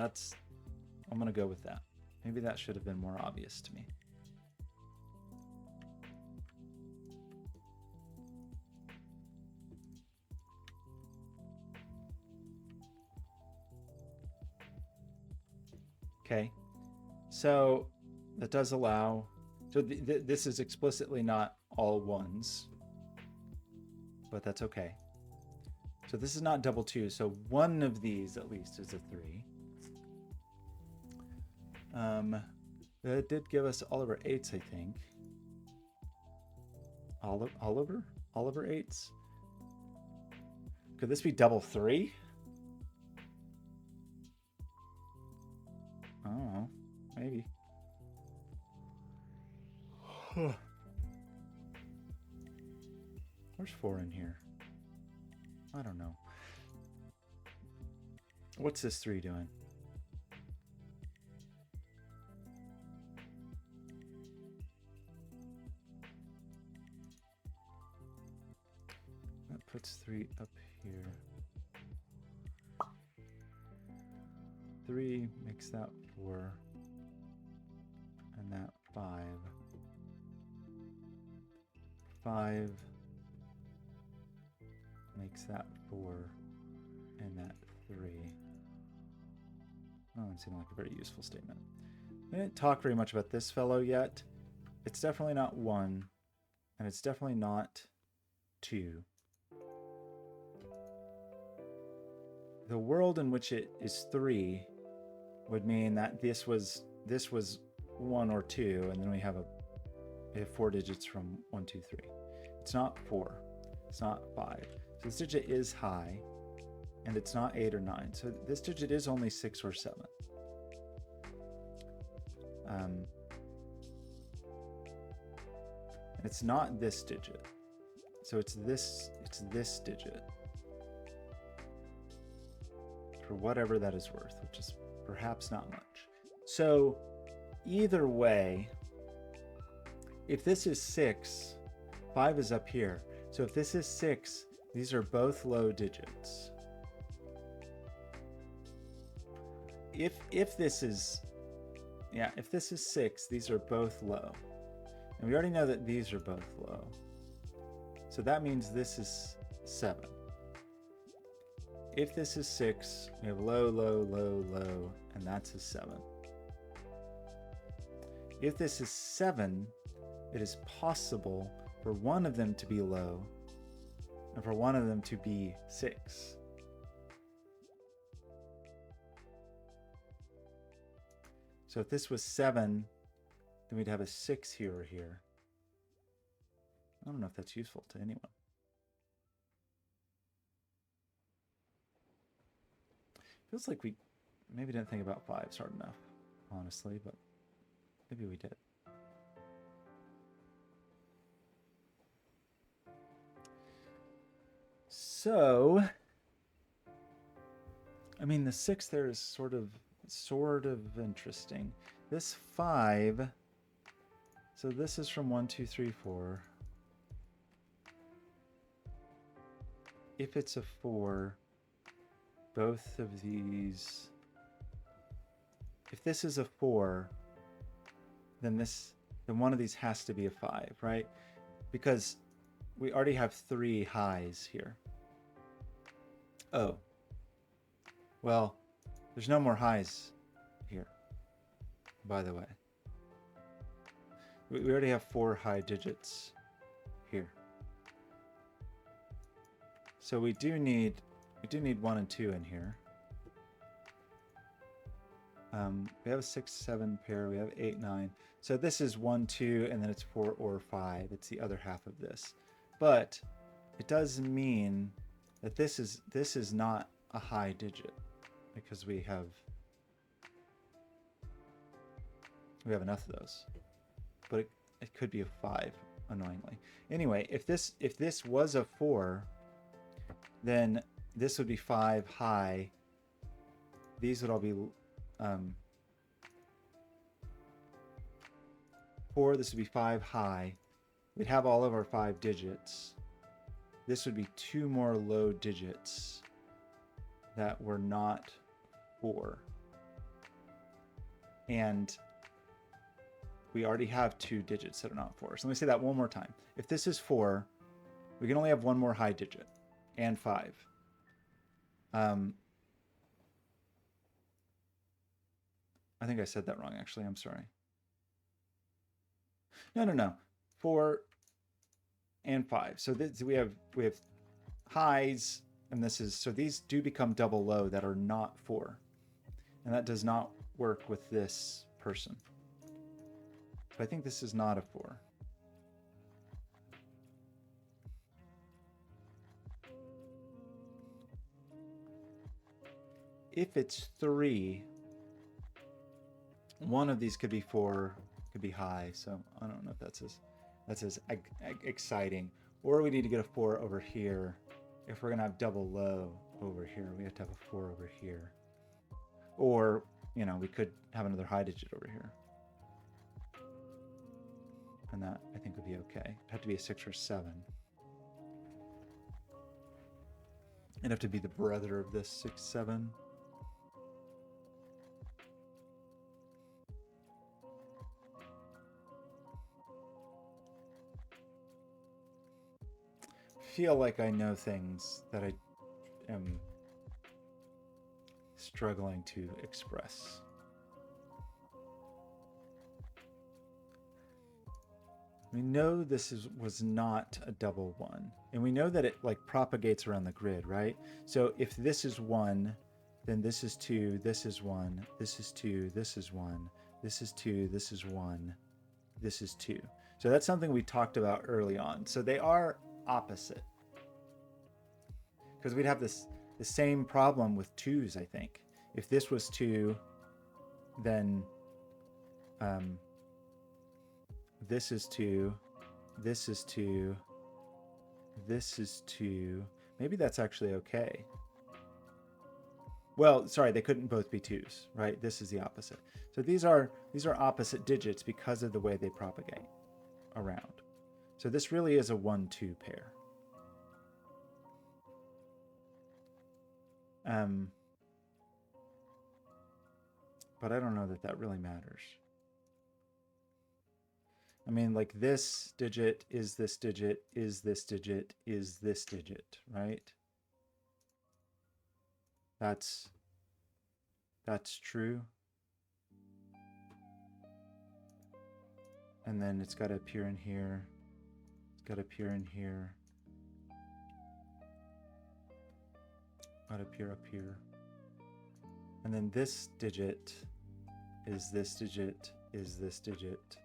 I'm going to go with that. Maybe that should have been more obvious to me. Okay, so that does allow, so this is explicitly not all 1s, but that's okay. So this is not double 2, so one of these at least is a 3. That did give us all of our 8s, I think. Oliver 8s. Could this be double 3? I don't know. Maybe. Where's 4 in here? I don't know. What's this 3 doing? That puts 3 up here. 3 makes that 4. And that 5. 5 makes that 4. And that 3. Oh, it seemed like a very useful statement. I didn't talk very much about this fellow yet. It's definitely not 1. And it's definitely not 2. The world in which it is 3 would mean that this was 1 or 2, and then we have 4 digits from 1, 2, 3. It's not 4. It's not 5. So this digit is high, and it's not 8 or 9. So this digit is only 6 or 7. And it's not this digit. So it's this digit. For whatever that is worth, which is perhaps not much. So either way, if this is 6, 5 is up here. So if this is 6, these are both low digits. If this is 6, these are both low. And we already know that these are both low. So that means this is 7. If this is 6, we have low, low, low, low, and that's a 7. If this is 7, it is possible for one of them to be low and for one of them to be 6. So if this was 7 then we'd have a 6 here or here. I don't know if that's useful to anyone. Feels like we maybe didn't think about 5s hard enough, honestly, but maybe we did. So, I mean, the 6 there is sort of interesting. This 5, so this is from 1, 2, 3, 4. If it's a 4, both of these, if this is a 4, then one of these has to be a 5, right? Because we already have 3 highs here. Oh, well, there's no more highs here, by the way. We already have 4 high digits here. So we do need 1 and 2 in here. We have a 6, 7 pair. We have 8, 9. So this is 1, 2, and then it's 4 or 5. It's the other half of this. But it does mean that this is not a high digit because we have enough of those. But it could be a 5, annoyingly. Anyway, if this was a 4, then this would be 5 high. These would all be 4. This would be 5 high. We'd have all of our 5 digits. This would be 2 more low digits that were not 4. And we already have 2 digits that are not 4. So let me say that one more time. If this is 4, we can only have 1 more high digit and 5. I think I said that wrong, actually. I'm sorry. No. 4 and 5. So we have highs, and so these do become double low that are not 4. And that does not work with this person. But I think this is not a 4. If it's 3, one of these could be 4, could be high. So I don't know if that's as exciting. Or we need to get a 4 over here. If we're gonna have double low over here, we have to have a 4 over here. Or, we could have another high digit over here. And that, I think, would be okay. It'd have to be a 6 or 7. It'd have to be the brother of this 6, 7. Feel like I know things that I am struggling to express. We know this was not a double 1, and we know that it propagates around the grid, right? So if this is 1, then this is 2, this is 1, this is 2, this is 1, this is 2, this is 1, this is 2. So that's something we talked about early on. So they are opposite. Because we'd have the same problem with 2s, I think. If this was 2, then this is 2, this is 2, this is 2. Maybe that's actually okay. Well, sorry, they couldn't both be 2s, right? This is the opposite. So these are opposite digits because of the way they propagate around. So this really is a 1-2 pair. But I don't know that really matters. I mean, this digit is this digit, is this digit, is this digit, right? That's true. And then it's got to appear in here. It's got to appear in here. Got to appear up here. And then this digit is this digit, is this digit,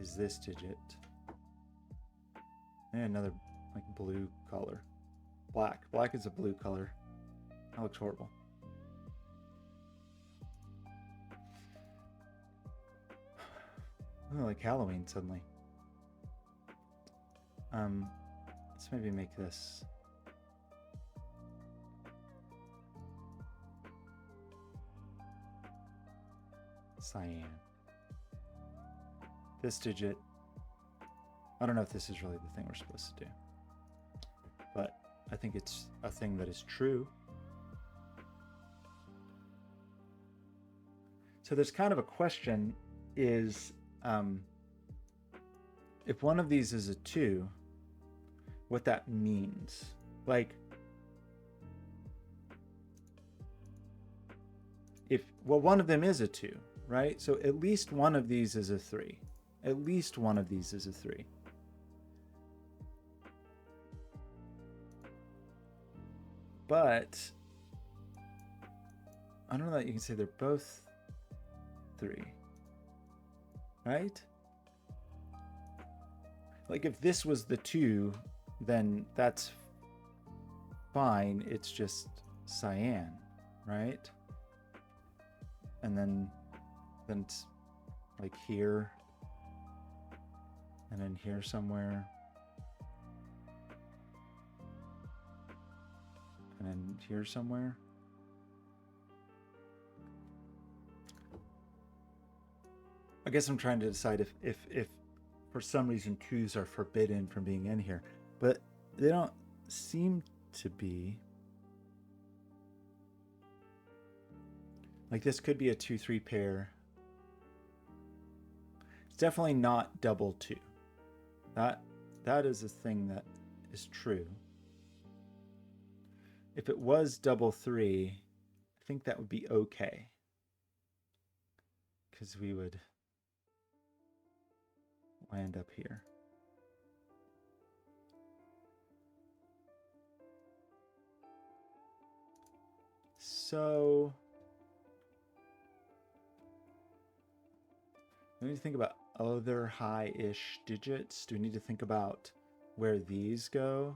is this digit. And another like blue color. Black. Black is a blue color. That looks horrible. Oh, like Halloween suddenly. Let's maybe make this cyan. This digit, I don't know if this is really the thing we're supposed to do, but I think it's a thing that is true. So there's kind of a question is, if one of these is a 2, what that means. Like, well, one of them is a 2, right? So at least one of these is a 3. At least one of these is a 3. But I don't know that you can say they're both 3, right? Like if this was the 2, then that's fine. It's just cyan, right? And then it's like here, and then here somewhere, and then here somewhere. I guess I'm trying to decide if for some reason 2s are forbidden from being in here, but they don't seem to be. Like this could be a 2-3 pair. It's definitely not double 2. That is a thing that is true. If it was double 3, I think that would be okay, because we would land up here. So we need to think about other high-ish digits. Do we need to think about where these go?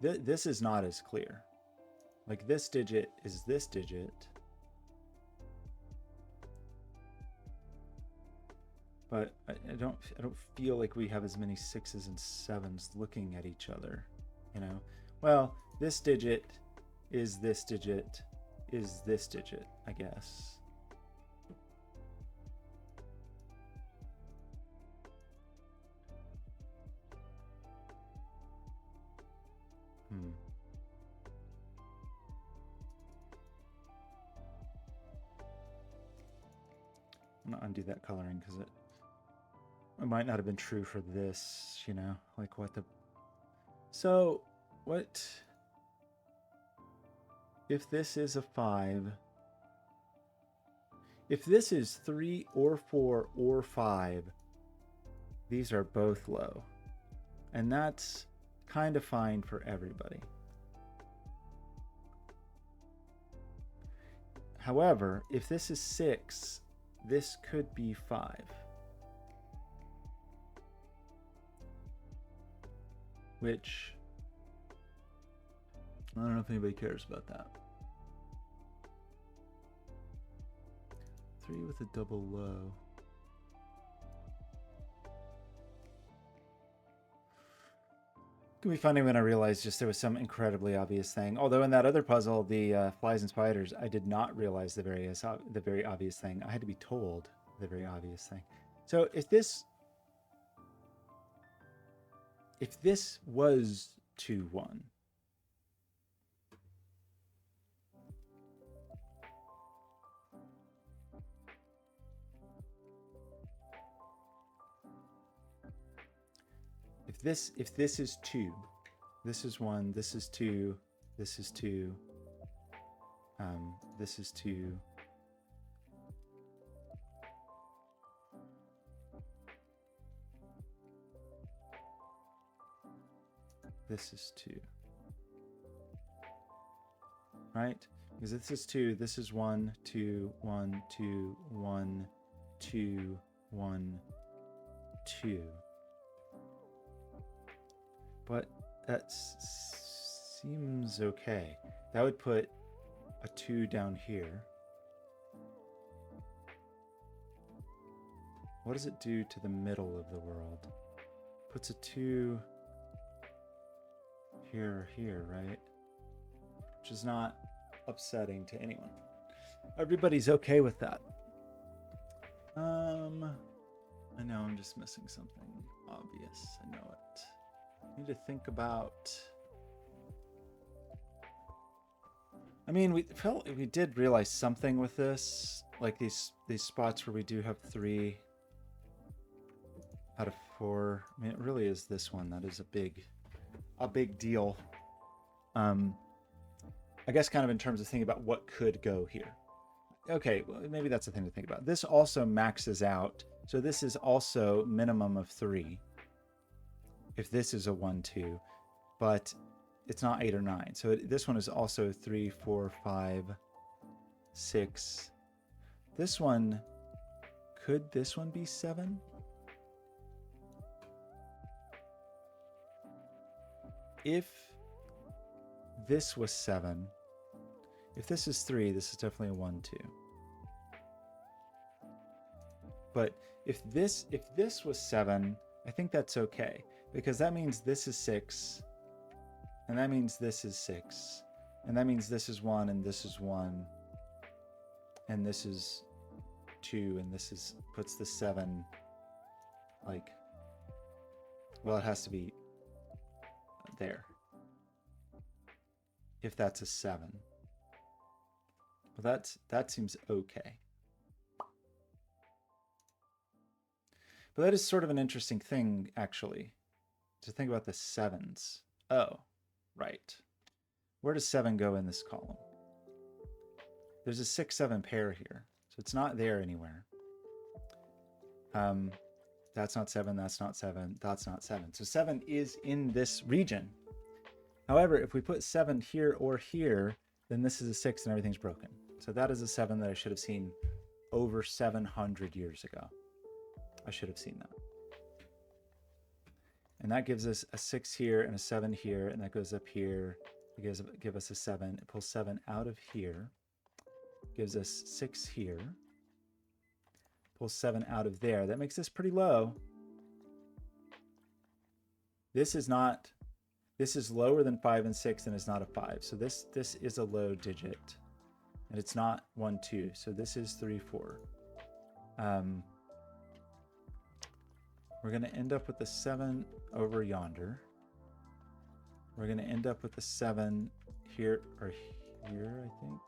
This is not as clear. Like this digit is this digit. But I don't feel like we have as many 6s and 7s looking at each other, you know? Well, this digit is this digit is this digit, I guess. I'm gonna undo that coloring because it might not have been true for this, you know, like what the, so what if this is a 5, if this is 3 or 4 or 5, these are both low, and that's kind of fine for everybody. However, if this is 6, this could be 5. Which, I don't know if anybody cares about that. 3 with a double low. It can be funny when I realized just there was some incredibly obvious thing. Although in that other puzzle, the flies and spiders, I did not realize the very obvious thing. I had to be told the very obvious thing. So if this was 2, 1, if this is 2, this is 1, this is 2, this is 2, this is 2, this is 2, right? Because this is 2, this is 1, 2, 1, 2, 1, 2, 1, 2. But that seems okay. That would put a 2 down here. What does it do to the middle of the world? Puts a 2 here or here, right? Which is not upsetting to anyone. Everybody's okay with that. I know I'm just missing something obvious. I know it. I need to think about. I mean, we did realize something with this, like these spots where we do have 3 out of 4. I mean, it really is this one that is a big deal. I guess kind of in terms of thinking about what could go here. Okay, well, maybe that's the thing to think about. This also maxes out. So this is also minimum of 3. If this is a 1, 2, but it's not 8 or 9. So this one is also 3, 4, 5, 6. This one, could this one be 7? If this was 7, if this is 3, this is definitely a 1, 2. But if this was 7, I think that's okay, because that means this is 6, and that means this is 6, and that means this is 1, and this is 1, and this is 2, and this is puts the 7 like, well, it has to be there if that's a 7. Well, that seems okay. But that is sort of an interesting thing, actually, to think about the 7s. Oh, right. Where does 7 go in this column? There's a 6, 7 pair here, so it's not there anywhere. That's not 7, that's not 7, that's not 7. So 7 is in this region. However, if we put 7 here or here, then this is a 6 and everything's broken. So that is a 7 that I should have seen over 700 years ago. I should have seen that. And that gives us a 6 here and a 7 here, and that goes up here. It gives us a 7. It pulls 7 out of here. Gives us 6 here. Pulls 7 out of there. That makes this pretty low. This is lower than 5 and 6, and it's not a 5. So this is a low digit. And it's not 1, 2. So this is 3, 4. We're going to end up with the 7 over yonder. We're going to end up with the 7 here or here, I think.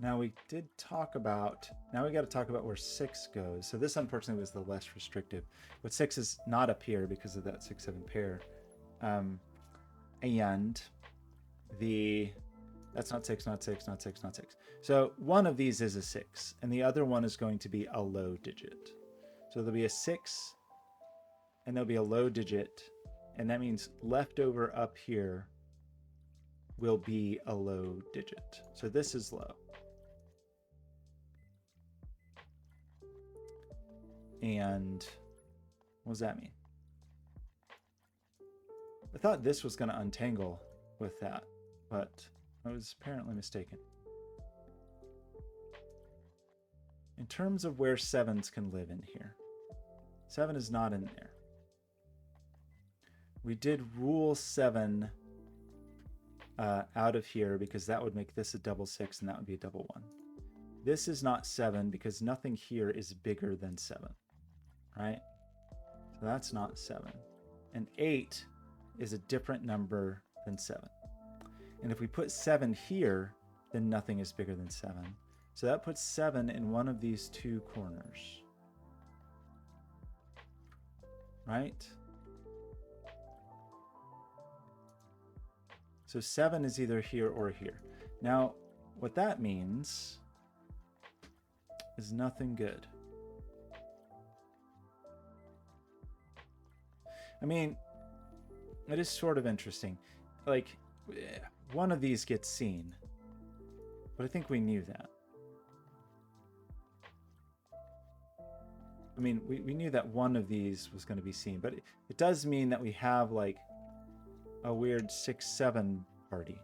Now we did talk about, now we got to talk about where 6 goes. So this unfortunately was the less restrictive. But 6 is not up here because of that 6, 7 pair. And that's not 6, not 6, not 6, not 6. So one of these is a 6, and the other one is going to be a low digit. So there'll be a 6, and there'll be a low digit, and that means leftover up here will be a low digit. So this is low. And what does that mean? I thought this was going to untangle with that, but I was apparently mistaken. In terms of where 7s can live in here, 7 is not in there. We did rule 7 out of here because that would make this a double 6 and that would be a double 1. This is not 7 because nothing here is bigger than 7, right? So that's not 7. And 8 is a different number than 7. And if we put 7 here, then nothing is bigger than 7. So that puts 7 in one of these two corners, right? So 7 is either here or here. Now, what that means is nothing good. I mean, it is sort of interesting. Like, one of these gets seen, but I think we knew that. I mean, we knew that one of these was going to be seen, but it does mean that we have like a weird 6-7 party.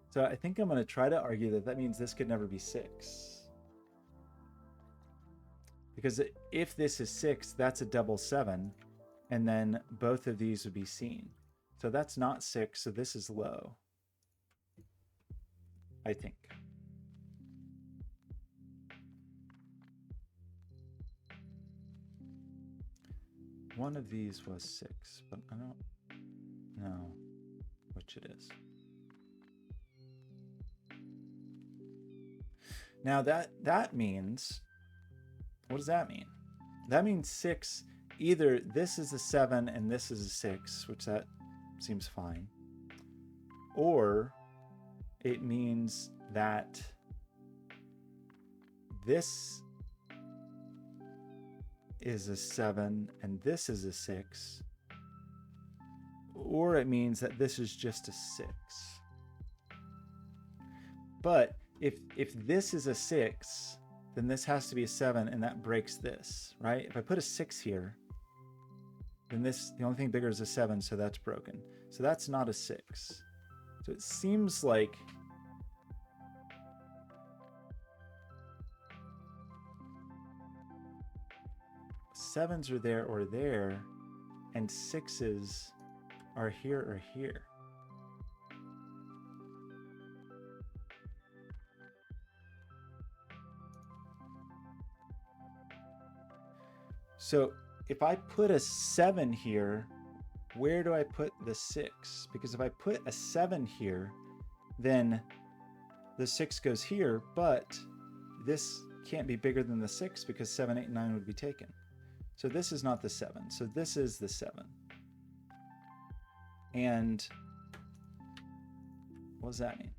So I think I'm going to try to argue that that means this could never be 6. Because if this is 6, that's a double 7, and then both of these would be seen. So that's not 6, so this is low, I think. One of these was 6, but I don't know which it is. Now that means, what does that mean? That means 6, either this is a 7 and this is a 6, which that seems fine, or it means that this is a 7 and this is a 6, or it means that this is just a 6. But if this is a 6, then this has to be a 7, and that breaks this, right? If I put a 6 here, then this, the only thing bigger is a 7, so that's broken. So that's not a 6. So it seems like sevens are there or there, and 6s are here or here. So if I put a 7 here, where do I put the 6? Because if I put a 7 here, then the 6 goes here, but this can't be bigger than the 6 because 7, 8, and 9 would be taken. So this is not the 7. So this is the 7. And what does that mean?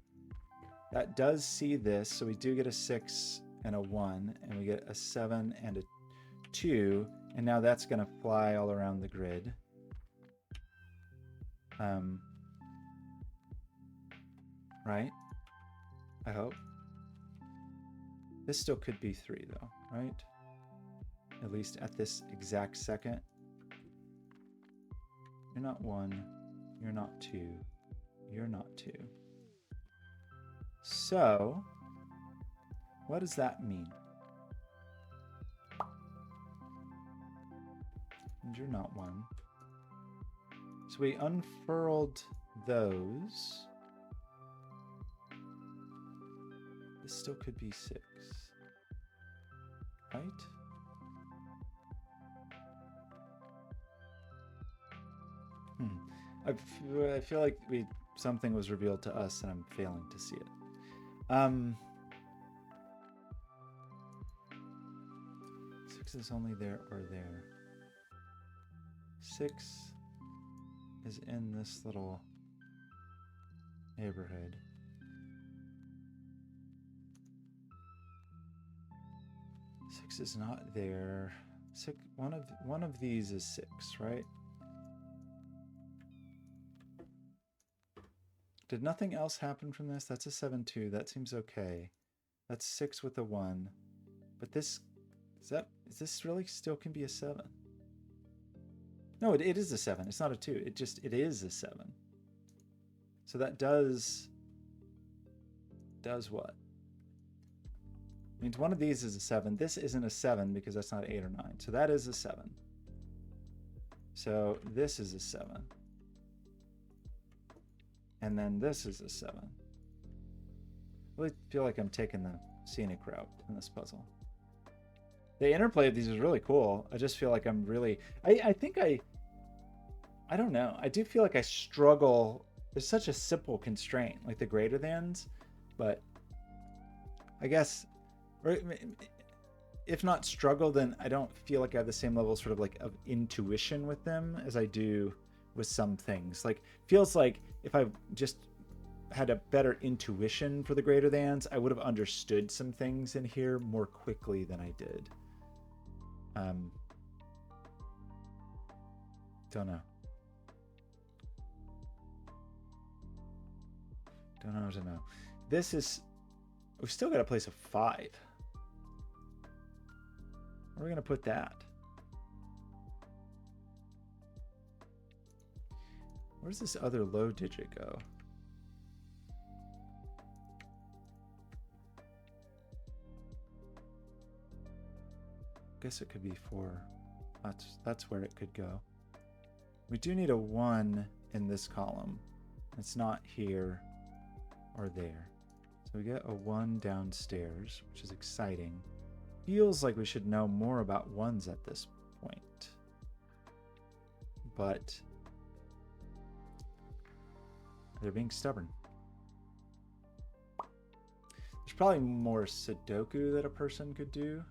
That does see this. So we do get a 6 and a 1, and we get a 7 and a 2, and now that's going to fly all around the grid. Right? I hope. This still could be 3 though, right? At least at this exact second. You're not 1, you're not 2, you're not 2. So, what does that mean? And you're not 1. So we unfurled those. This still could be 6, right? I feel like something was revealed to us and I'm failing to see it. 6 is only there or there. 6 is in this little neighborhood. Six is not there. One of these is 6, right? Did nothing else happen from this? That's a 7, 2. That seems okay. That's 6 with a 1. But this, is this really still can be a 7? No, it is a 7. It's not a 2. It is a 7. So that does what? It means one of these is a 7. This isn't a 7 because that's not 8 or 9. So that is a 7. So this is a 7. And then this is a 7. I really feel like I'm taking the scenic route in this puzzle. The interplay of these is really cool. I just feel like I'm really... I think I don't know. I do feel like I struggle. There's such a simple constraint, like the greater thans. But I guess... Or if not struggle, then I don't feel like I have the same level sort of like of intuition with them as I do with some things. Like, feels like if I just had a better intuition for the greater thans, I would have understood some things in here more quickly than I did. Don't know. Don't know. This is... We've still got to place a 5. Where are we going to put that? Where's this other low digit go? Guess it could be 4. That's where it could go. We do need a 1 in this column. It's not here or there. So we get a 1 downstairs, which is exciting. Feels like we should know more about 1s at this point. But they're being stubborn. There's probably more Sudoku that a person could do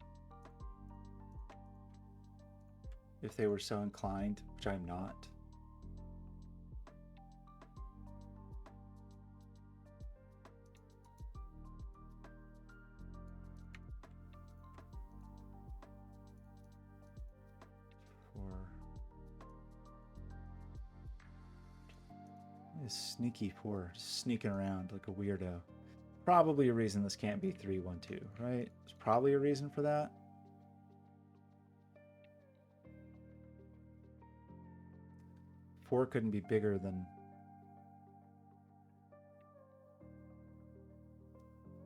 if they were so inclined, which I'm not. Sneaky 4, sneaking around like a weirdo. Probably a reason this can't be 3, 1, 2, right? There's probably a reason for that. Four couldn't be bigger than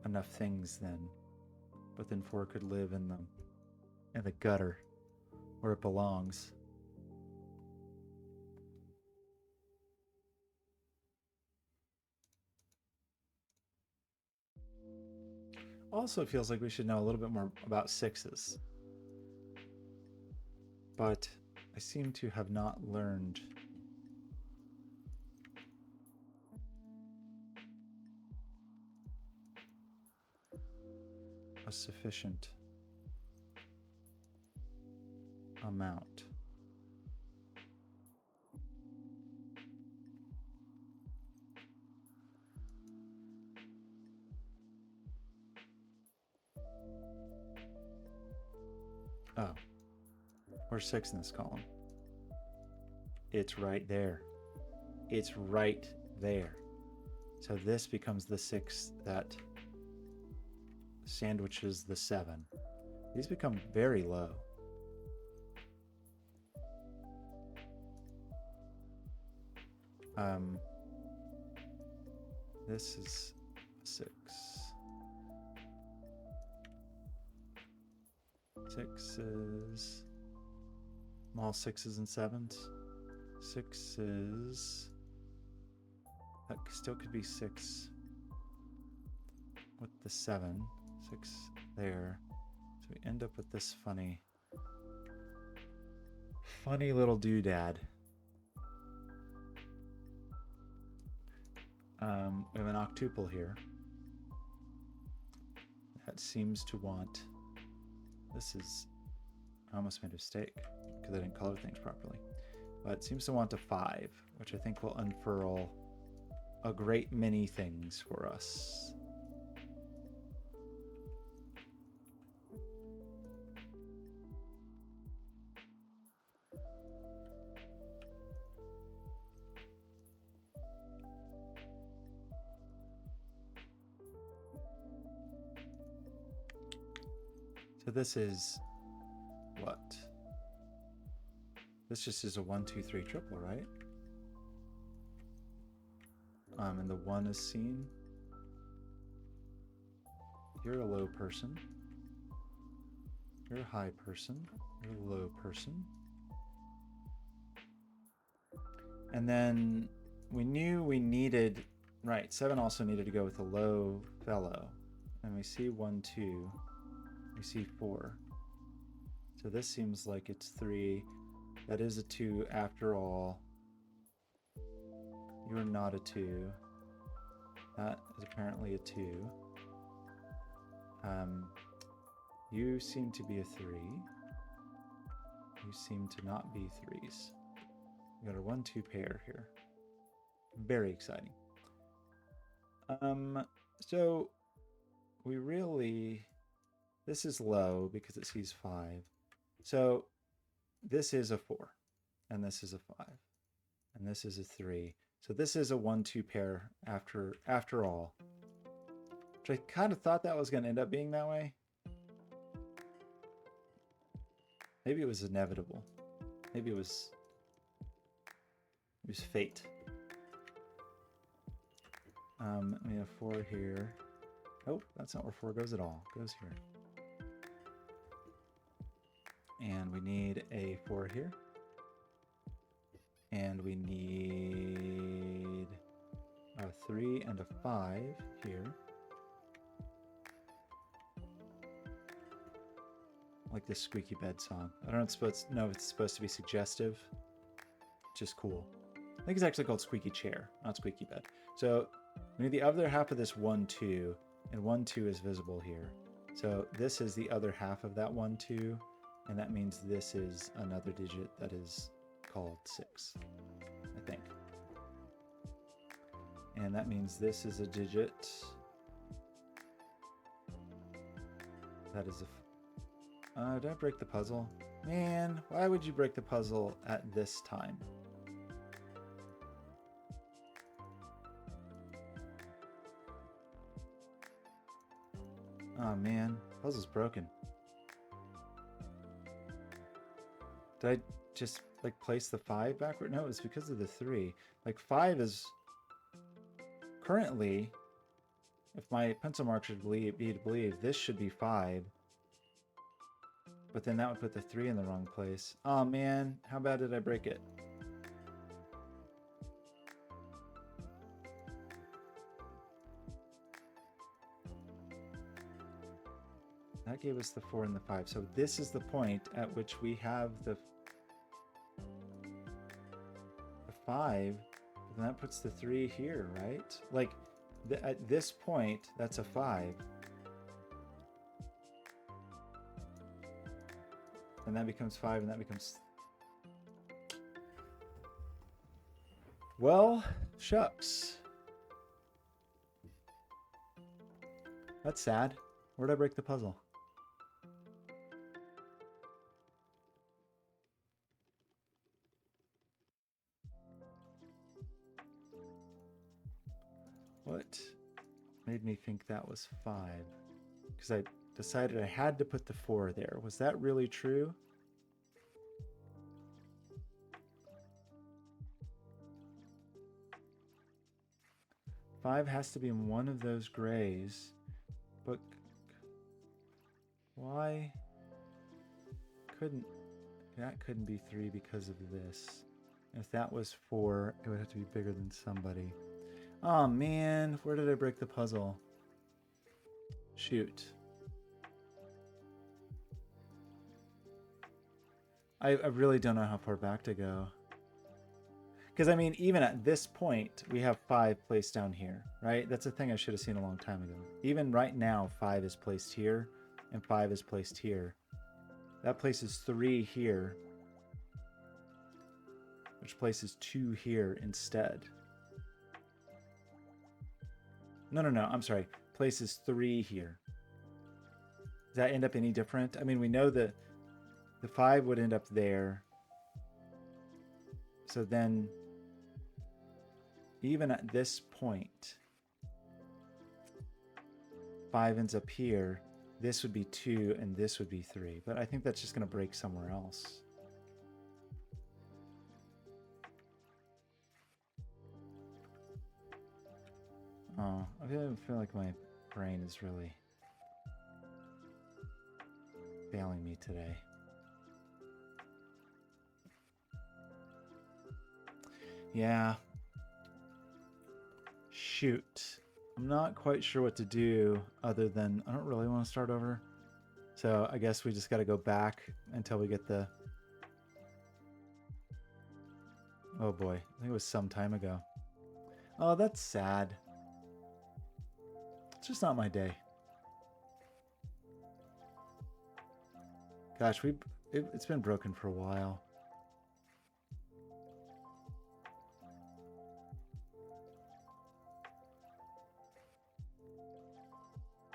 enough things then, but then 4 could live in the gutter where it belongs. Also feels like we should know a little bit more about 6s. But I seem to have not learned a sufficient amount. Oh, where's 6 in this column? It's right there. It's right there. So this becomes the 6 that sandwiches the 7. These become very low. This is 6. 6s, small 6s and 7s. 6s, that still could be 6 with the 7. 6 there. So we end up with this funny little doodad. We have an octuple here that seems to want, this is, I almost made a mistake because I didn't color things properly, but it seems to want a 5, which I think will unfurl a great many things for us. So this is what? This just is a 1, 2, 3 triple, right? And the 1 is seen. You're a low person. You're a high person. You're a low person. And then we knew we needed, right, 7 also needed to go with a low fellow. And we see 1, 2. We see 4. So this seems like it's 3. That is a 2 after all. You're not a 2. That is apparently a 2. You seem to be a 3. You seem to not be 3s. We got a 1, 2 pair here. Very exciting. So we really, this is low because it sees 5. So this is a 4, and this is a 5, and this is a 3. So this is a 1, 2 pair after all. Which I kind of thought that was going to end up being that way. Maybe it was inevitable. Maybe it was fate. We have 4 here. Oh, that's not where 4 goes at all. It goes here. And we need a 4 here. And we need a 3 and a 5 here. Like this squeaky bed song. I don't know if it's supposed to be suggestive. Just cool. I think it's actually called Squeaky Chair, not Squeaky Bed. So we need the other half of this 1, 2, and 1, 2 is visible here. So this is the other half of that 1, 2, and that means this is another digit that is called 6, I think. And that means this is a digit that is a... did I break the puzzle? Man, why would you break the puzzle at this time? Oh man, puzzle's broken. Did I just like place the 5 backward? No, it's because of the 3. Like 5 is currently, if my pencil mark should be to believe, this should be 5. But then that would put the 3 in the wrong place. Oh man, how bad did I break it? That gave us the 4 and the 5. So this is the point at which we have the 5, and that puts the 3 here, right? Like at this point, that's a 5. And that becomes 5, and that becomes... Well, shucks. That's sad. Where'd I break the puzzle? What made me think that was 5? Because I decided I had to put the 4 there. Was that really true? Five has to be in one of those grays, but why couldn't that couldn't be 3 because of this? If that was 4, it would have to be bigger than somebody. Oh man, where did I break the puzzle? Shoot. I really don't know how far back to go. Because, I mean, even at this point, we have 5 placed down here, right? That's a thing I should have seen a long time ago. Even right now, 5 is placed here, and 5 is placed here. That places 3 here, which places 2 here instead. No, I'm sorry. Places 3 here. Does that end up any different? I mean, we know that the 5 would end up there. So then, even at this point, 5 ends up here. This would be 2, and this would be 3. But I think that's just going to break somewhere else. Oh, I feel like my brain is really failing me today. Yeah. Shoot. I'm not quite sure what to do other than I don't really want to start over. So I guess we just got to go back until we get the... Oh boy, I think it was some time ago. Oh, that's sad. It's just not my day. Gosh, it's been broken for a while.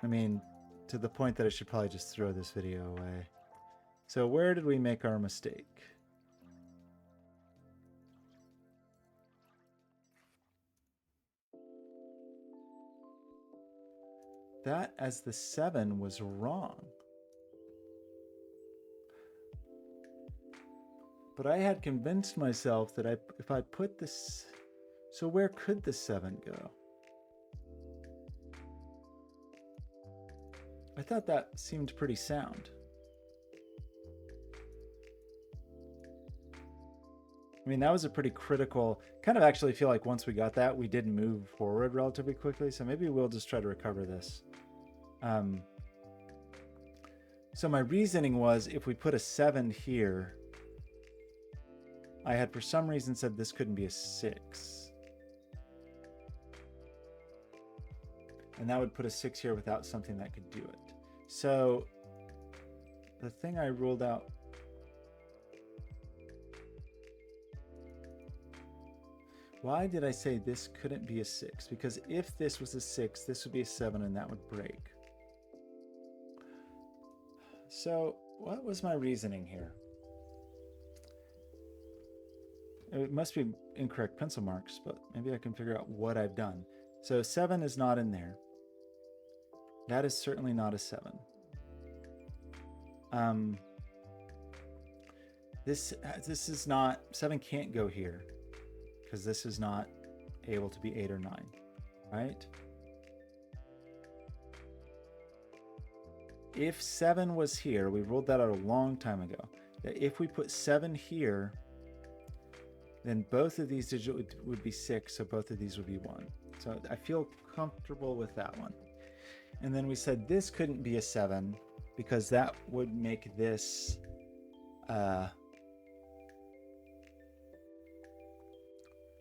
I mean, to the point that I should probably just throw this video away. So where did we make our mistake? That as the 7 was wrong. But I had convinced myself that if I put this... So where could the 7 go? I thought that seemed pretty sound. I mean, that was a pretty critical, kind of actually feel like once we got that, we did move forward relatively quickly. So maybe we'll just try to recover this. So my reasoning was if we put a 7 here, I had for some reason said this couldn't be a 6. And that would put a 6 here without something that could do it. So the thing I ruled out, why did I say this couldn't be a 6? Because if this was a 6, this would be a 7 and that would break. So what was my reasoning here? It must be incorrect pencil marks, but maybe I can figure out what I've done. So 7 is not in there. That is certainly not a 7. This is not, 7 can't go here because this is not able to be 8 or 9, right? If 7 was here, we ruled that out a long time ago, that if we put 7 here, then both of these digits would be 6, so both of these would be 1. So I feel comfortable with that one. And then we said this couldn't be a 7 because that would make this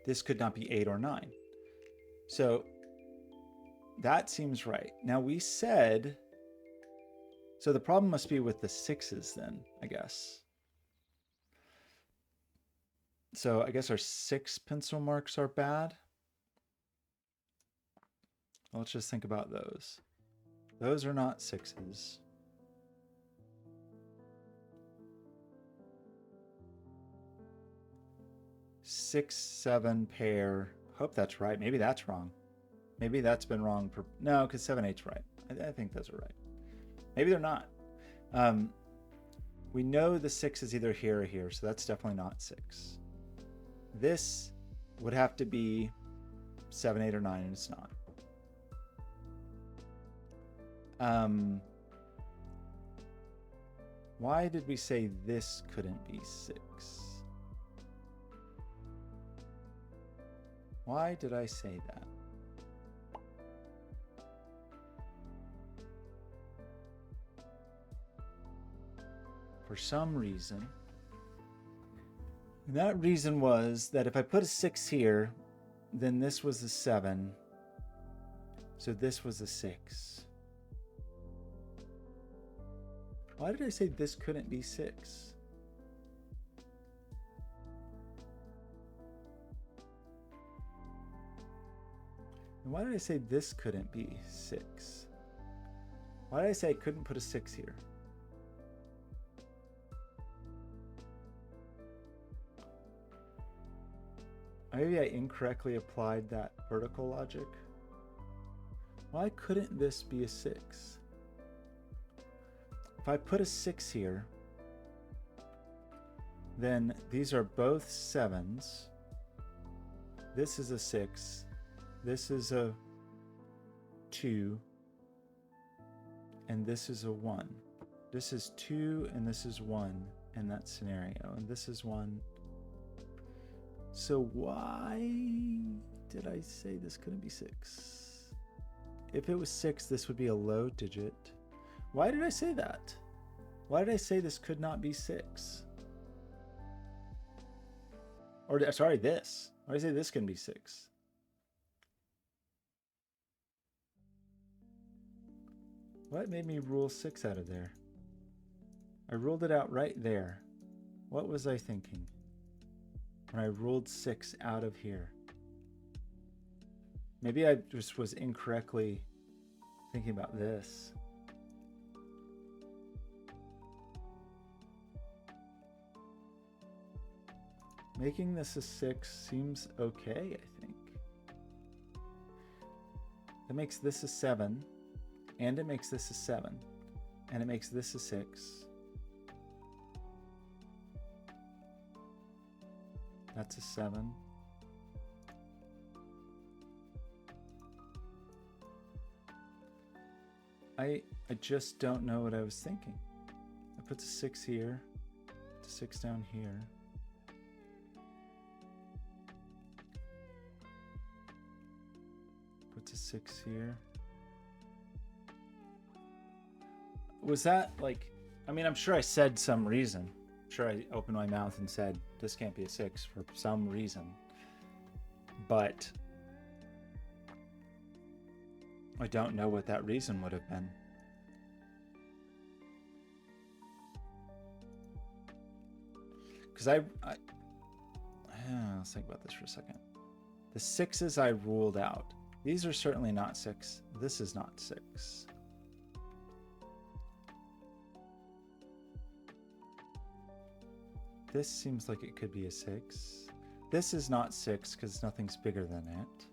this could not be 8 or 9. So that seems right. Now we said, so the problem must be with the 6s then, I guess. So I guess our 6 pencil marks are bad. Let's just think about those. Those are not 6s. Six, 7 pair. Hope that's right. Maybe that's wrong. Maybe that's been wrong. No, because 7, 8's right. I think those are right. Maybe they're not. We know the 6 is either here or here, so that's definitely not 6. This would have to be 7, 8, or 9, and it's not. Why did we say this couldn't be 6? Why did I say that? For some reason. And that reason was that if I put a 6 here, then this was a 7. So this was a 6. Why did I say this couldn't be 6? And why did I say this couldn't be 6? Why did I say I couldn't put a 6 here? Maybe I incorrectly applied that vertical logic. Why couldn't this be a 6? If I put a 6 here, then these are both 7s. This is a 6. This is a 2. And this is a 1. This is 2 and this is 1 in that scenario. And this is 1. So why did I say this couldn't be 6? If it was 6, this would be a low digit. Why did I say that? Why did I say this could not be 6? Or sorry, this. Why did I say this can be 6? What made me rule 6 out of there? I ruled it out right there. What was I thinking when I ruled 6 out of here? Maybe I just was incorrectly thinking about this. Making this a 6 seems okay, I think. It makes this a 7, and it makes this a 7, and it makes this a 6. That's a 7. I just don't know what I was thinking. I put the 6 here, put the 6 down here. Put the 6 here. Was that like, I mean, I'm sure I said some reason. I'm sure I opened my mouth and said, this can't be a 6 for some reason. But I don't know what that reason would have been. Because let's think about this for a second. The 6s I ruled out. These are certainly not 6. This is not 6. This seems like it could be a 6. This is not 6 because nothing's bigger than it.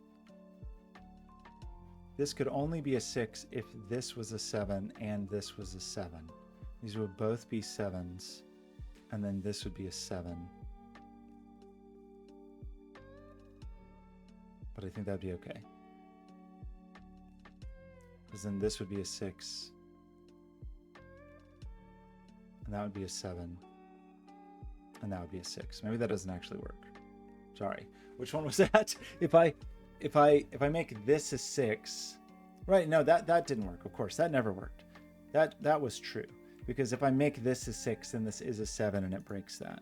This could only be a 6 if this was a 7 and this was a 7. These would both be 7s, and then this would be a 7. But I think that'd be okay. Because then this would be a 6. And that would be a 7. And that would be a 6. Maybe that doesn't actually work. Sorry. Which one was that? If I make this a 6, right? No, that didn't work. Of course, that never worked. That was true, because if I make this a 6, then this is a 7, and it breaks that.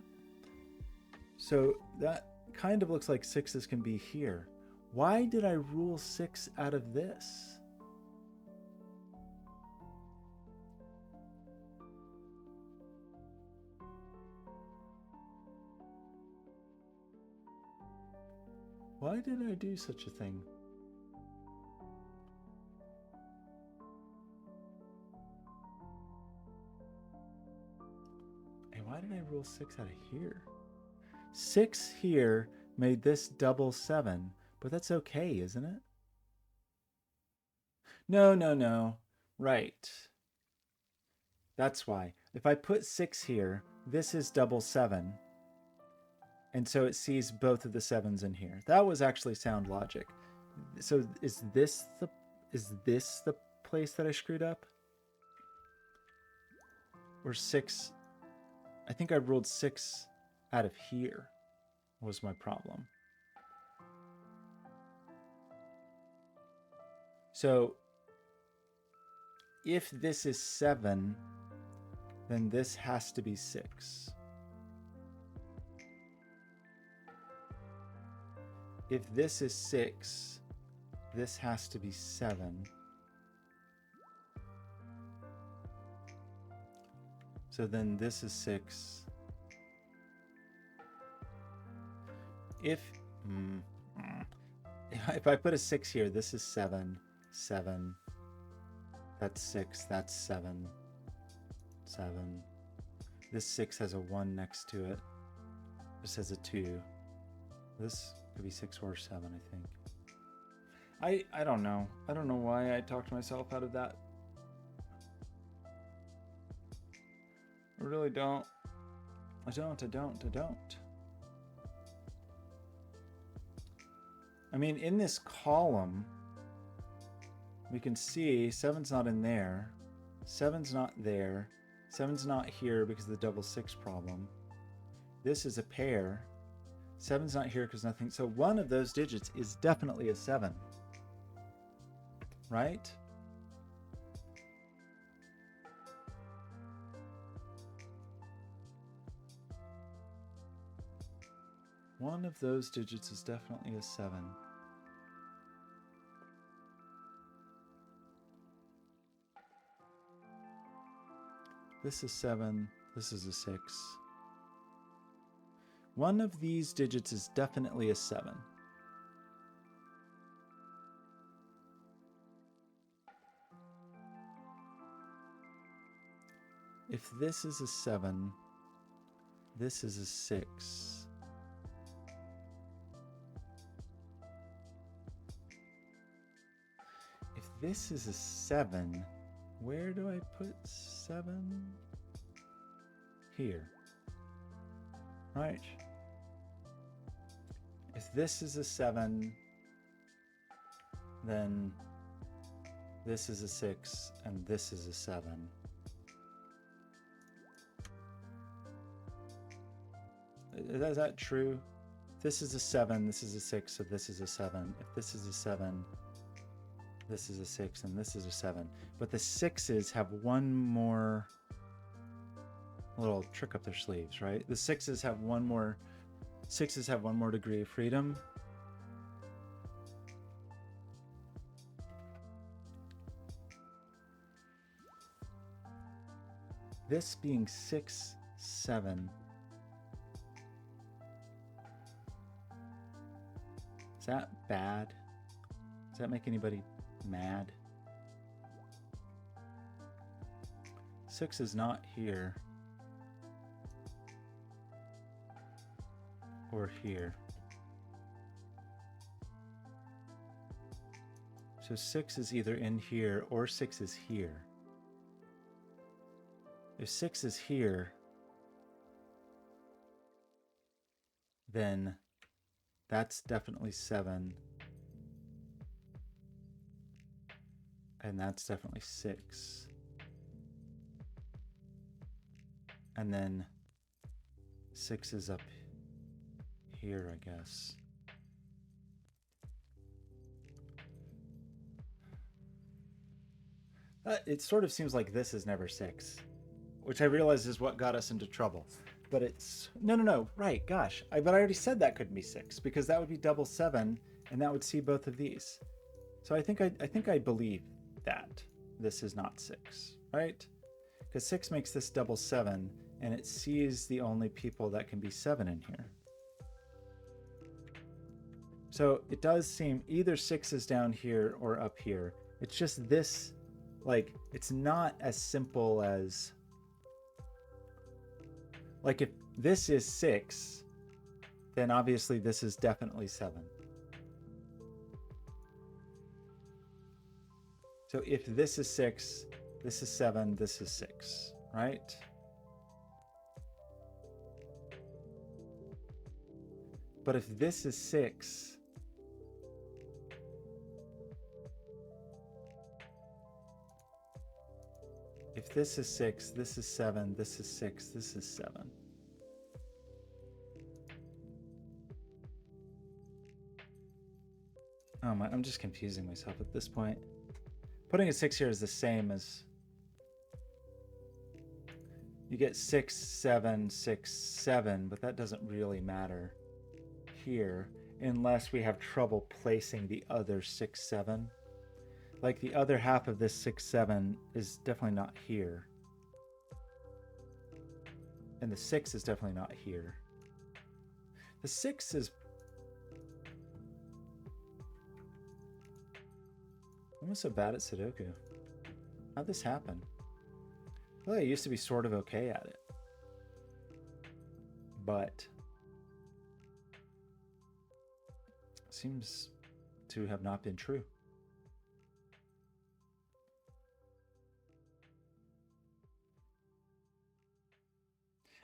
So that kind of looks like 6s can be here. Why did I rule 6 out of this? Why did I do such a thing? And why did I rule 6 out of here? 6 here made this double 7, but that's okay, isn't it? No. Right. That's why. If I put 6 here, this is double 7. And so it sees both of the 7s in here. That was actually sound logic. So is this the place that I screwed up? Or 6? I think I ruled 6 out of here was my problem. So if this is 7, then this has to be 6. If this is 6, this has to be 7. So then this is 6. If I put a 6 here, this is 7, 7. That's 6, that's 7, 7. This 6 has a 1 next to it. This has a 2. This could be 6 or 7, I think. I don't know. I don't know why I talked myself out of that. I really don't. I don't. I mean, in this column, we can see 7's not in there. 7's not there. 7's not here because of the double 6 problem. This is a pair. 7's not here because nothing. So one of those digits is definitely a 7. Right? One of those digits is definitely a 7. This is 7. This is a 6. One of these digits is definitely a 7. If this is a 7, this is a 6. If this is a 7, where do I put 7? Here. Right. If this is a 7, then This is a 6, and this is a 7. Is that true? This is a 7, this is a 6, so this is a 7. If this is a 7, this is a 6, and this is a 7. But the 6s have one more little trick up their sleeves, right? The 6s have one more degree of freedom. This being 6, 7. Is that bad? Does that make anybody mad? 6 is not here. Or here. So 6 is either in here or 6 is here. If 6 is here, then that's definitely 7. And that's definitely 6. And then 6 is up here, I guess. It sort of seems like this is never 6, which I realize is what got us into trouble. But it's no, right? Gosh, but I already said that couldn't be 6 because that would be double 7, and that would see both of these. So I think I believe that this is not 6, right? Because 6 makes this double 7, and it sees the only people that can be 7 in here. So it does seem either 6 is down here or up here. It's just this, like, it's not as simple as, like, if this is 6, then obviously this is definitely 7. So if this is 6, this is 7, this is 6, right? But if this is 6, if this is 6, this is 7, this is 6, this is 7. Oh my, I'm just confusing myself at this point. Putting a 6 here is the same as, you get 6, 7, 6, 7, but that doesn't really matter here unless we have trouble placing the other 6, 7. Like the other half of this 6, 7 is definitely not here. And the 6 is definitely not here. The 6 is... I'm so bad at Sudoku. How'd this happen? Well, I used to be sort of okay at it. But... seems to have not been true.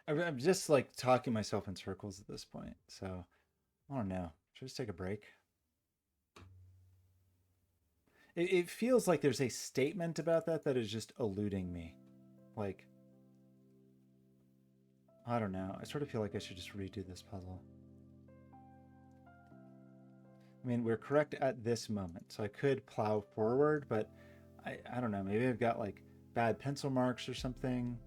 I'm just like talking myself in circles at this point. So I don't know. Should I just take a break? It feels like there's a statement about that that is just eluding me. Like, I don't know. I sort of feel like I should just redo this puzzle. I mean, we're correct at this moment, so I could plow forward, but I don't know. Maybe I've got like bad pencil marks or something.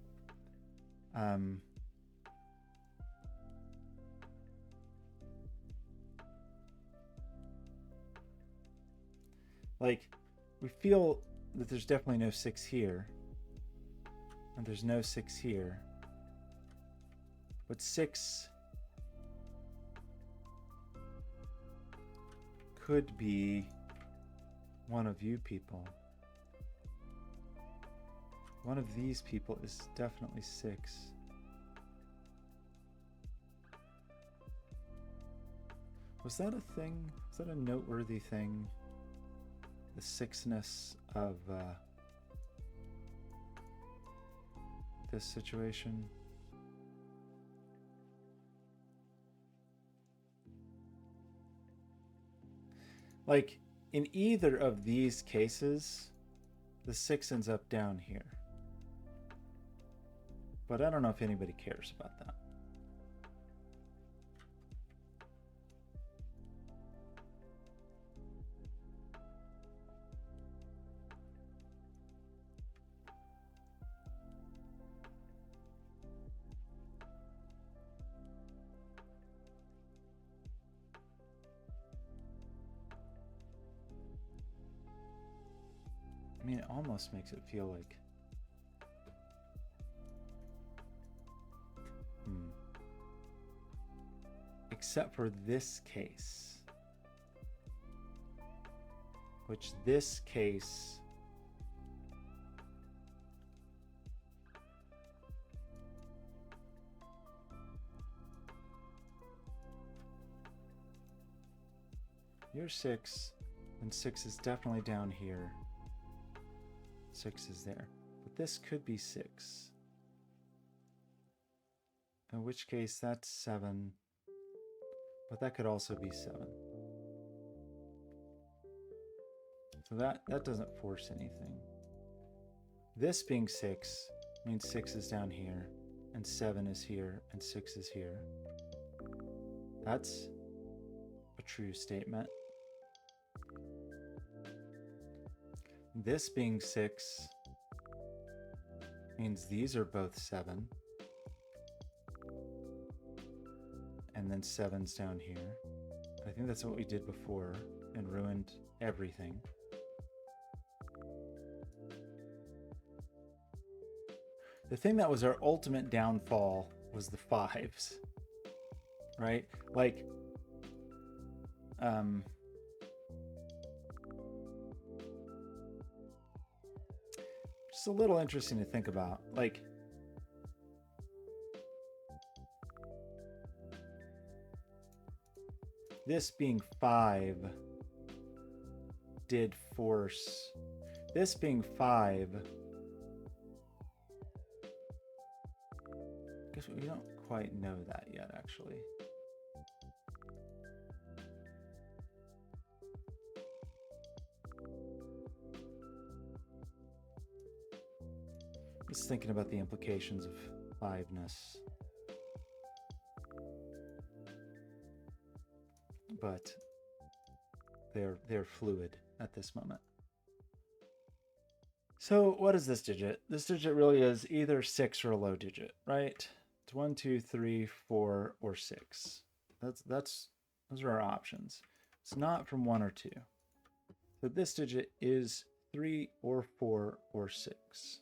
Like, we feel that there's definitely no 6 here. And there's no 6 here. But 6 could be one of you people. One of these people is definitely 6. Was that a thing? Was that a noteworthy thing? The 6-ness of this situation. Like, in either of these cases, the 6 ends up down here. But I don't know if anybody cares about that. I mean, it almost makes it feel like... Except for this case. Which this case... You're 6, and 6 is definitely down here. 6 is there. But this could be 6. In which case, that's 7. But that could also be 7. So that doesn't force anything. This being 6 means 6 is down here, and 7 is here, and 6 is here. That's a true statement. This being 6 means these are both 7. And then 7's down here. I think that's what we did before and ruined everything. The thing that was our ultimate downfall was the 5s, right? Like, just a little interesting to think about. Like, this being 5 did force. This being 5. I guess we don't quite know that yet, actually. Just thinking about the implications of 5-ness. But they're fluid at this moment. So what is this digit? This digit really is either 6 or a low digit, right? It's 1, 2, 3, 4, or 6. Those are our options. It's not from 1 or 2. So this digit is 3 or 4 or 6.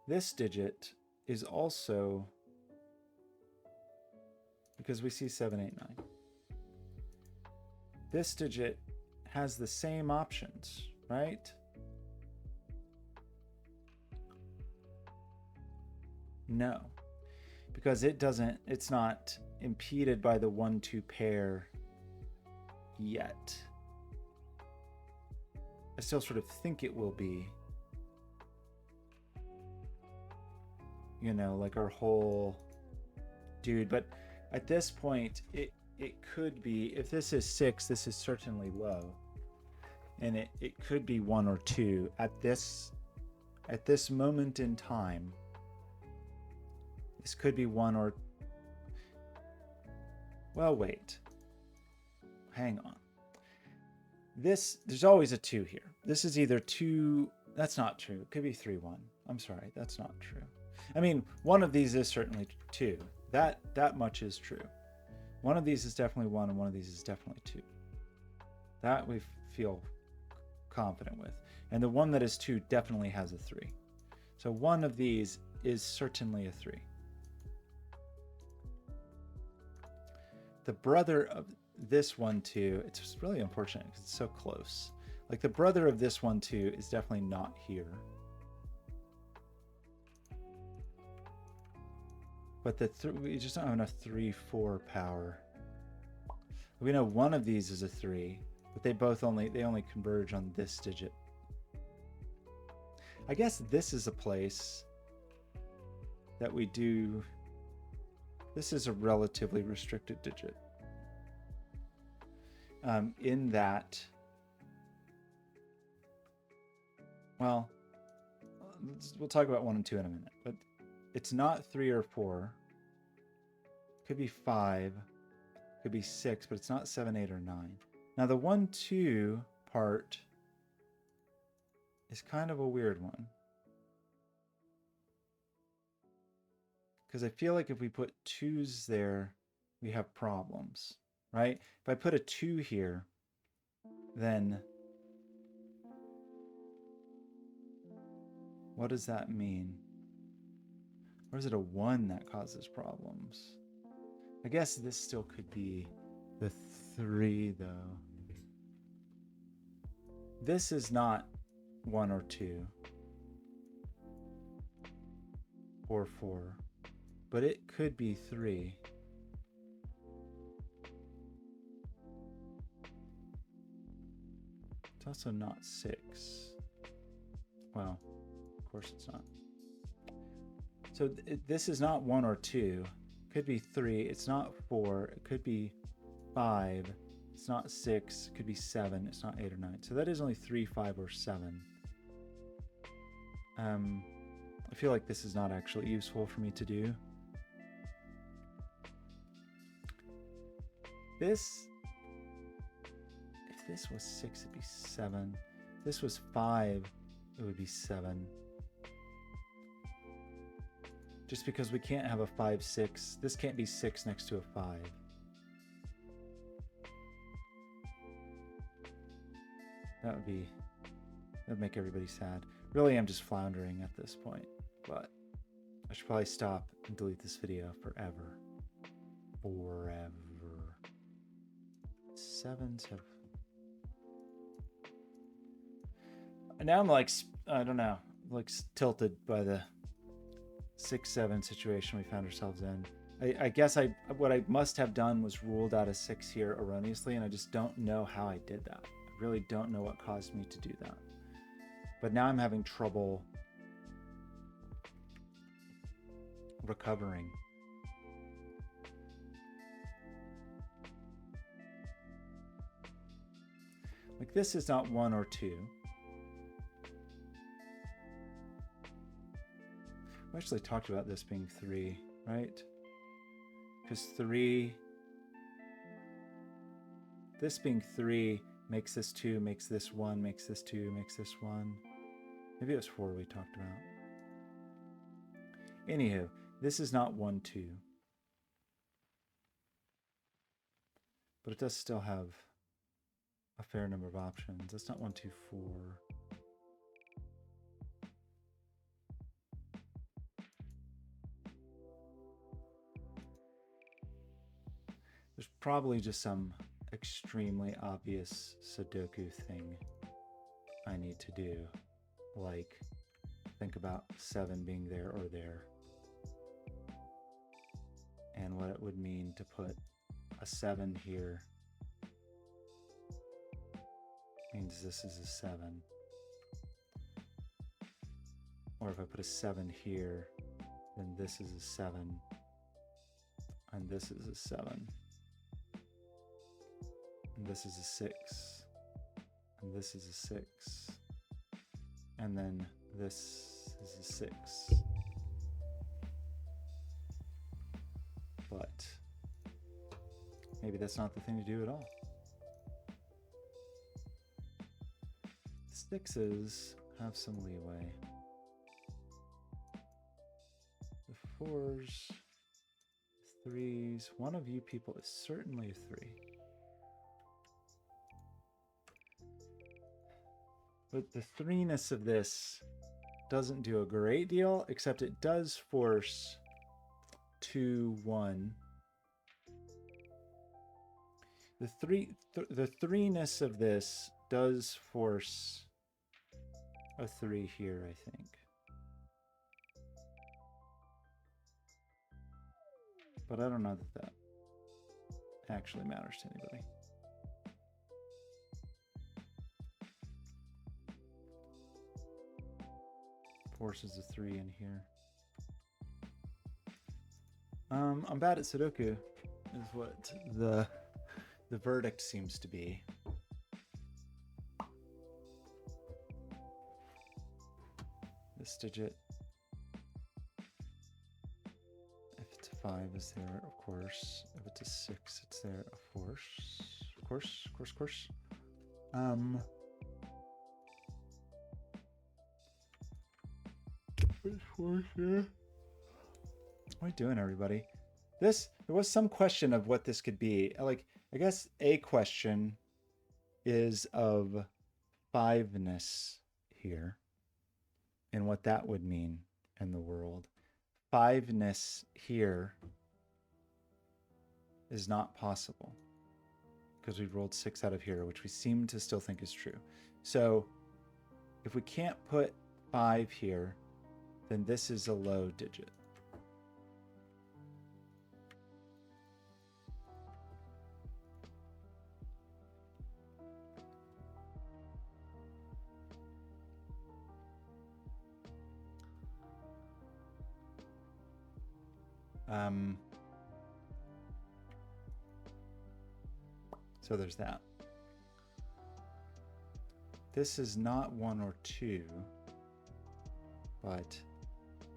This digit is also, because we see 7, 8, 9. This digit has the same options, right? No, because it's not impeded by the 1, 2 pair yet. I still sort of think it will be. You know, like our whole dude, but at this point, it could be, if this is 6, this is certainly low. And it could be 1 or 2 at this moment in time. This could be 1 or, well, wait. Hang on. There's always a 2 here. This is either 2, that's not true. It could be 3, 1. I'm sorry, that's not true. I mean, one of these is certainly 2. That much is true. One of these is definitely 1, and one of these is definitely 2. That we feel confident with. And the one that is 2 definitely has a 3. So one of these is certainly a 3. The brother of this one, 2, it's really unfortunate because it's so close. Like the brother of this one, 2 is definitely not here. But we just don't have enough 3, 4 power. We know one of these is a 3, but they only converge on this digit. I guess this is a place that we do. This is a relatively restricted digit. In that Well, we'll talk about 1 and 2 in a minute, but it's not 3 or 4. Could be 5, could be 6, but it's not 7, 8, or 9. Now the 1, 2 part is kind of a weird one. Because I feel like if we put 2s there, we have problems, right? If I put a 2 here, then what does that mean? Or is it a 1 that causes problems? I guess this still could be the 3, though. This is not 1 or 2 or 4, but it could be 3. It's also not 6. Well, of course it's not. So this is not 1 or 2. It could be 3. It's not 4. It could be 5. It's not 6. It could be 7. It's not 8 or 9. So that is only 3, 5, or 7. I feel like this is not actually useful for me to do. This, if this was 6, it'd be 7. If this was 5, it would be 7. Just because we can't have a 5, 6. This can't be 6 next to a 5. That would make everybody sad. Really, I'm just floundering at this point, but I should probably stop and delete this video forever. Forever. 7s have... Now I'm like, I don't know, like tilted by the 6, 7 situation we found ourselves in. I guess what I must have done was ruled out a 6 here erroneously, and I just don't know how I did that. I really don't know what caused me to do that. But now I'm having trouble recovering. Like this is not 1 or 2. We actually talked about this being 3, right? Because 3, this being 3 makes this 2, makes this 1, makes this 2, makes this 1. Maybe it was 4 we talked about. Anywho, this is not 1, 2. But it does still have a fair number of options. That's not 1, 2, 4. There's probably just some extremely obvious Sudoku thing I need to do. Like, think about 7 being there or there. And what it would mean to put a 7 here means this is a 7. Or if I put a 7 here, then this is a 7. And this is a 7. And this is a 6. And this is a 6. And then this is a 6. But maybe that's not the thing to do at all. 6s have some leeway. The 4s, 3s, one of you people is certainly a 3. But the 3-ness of this doesn't do a great deal, except it does force 2, 1. The 3-ness of this does force a 3 here, I think. But I don't know that that actually matters to anybody. Forces a 3 in here. I'm bad at Sudoku, is what the verdict seems to be. this digit. If it's a 5, it's there, of course. If it's a 6, it's there, of course. Of course. What are we doing, everybody? There was some question of what this could be. Like, I guess a question is of 5-ness here and what that would mean in the world. 5-ness here is not possible because we've rolled 6 out of here, which we seem to still think is true. So if we can't put 5 here, then this is a low digit. So there's that. This is not 1 or 2, but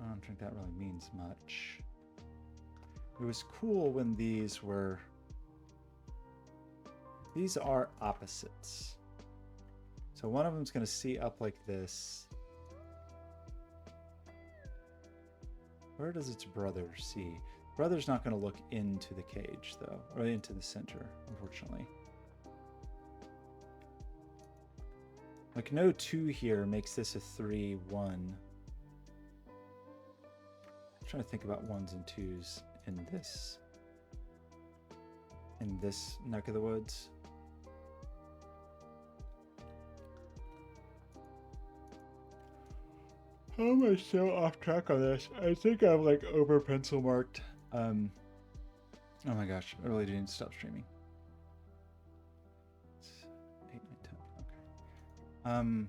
I don't think that really means much. It was cool when these are opposites. So one of them's going to see up like this. Where does its brother see? Brother's not going to look into the cage, though, or into the center, unfortunately. Like, no 2 here makes this a 3, 1. I'm trying to think about 1s and 2s in this neck of the woods. How am I so off track on this? I think I'm like over pencil marked. Oh my gosh, I really do need to stop streaming. It's 8, 9, 10. Okay.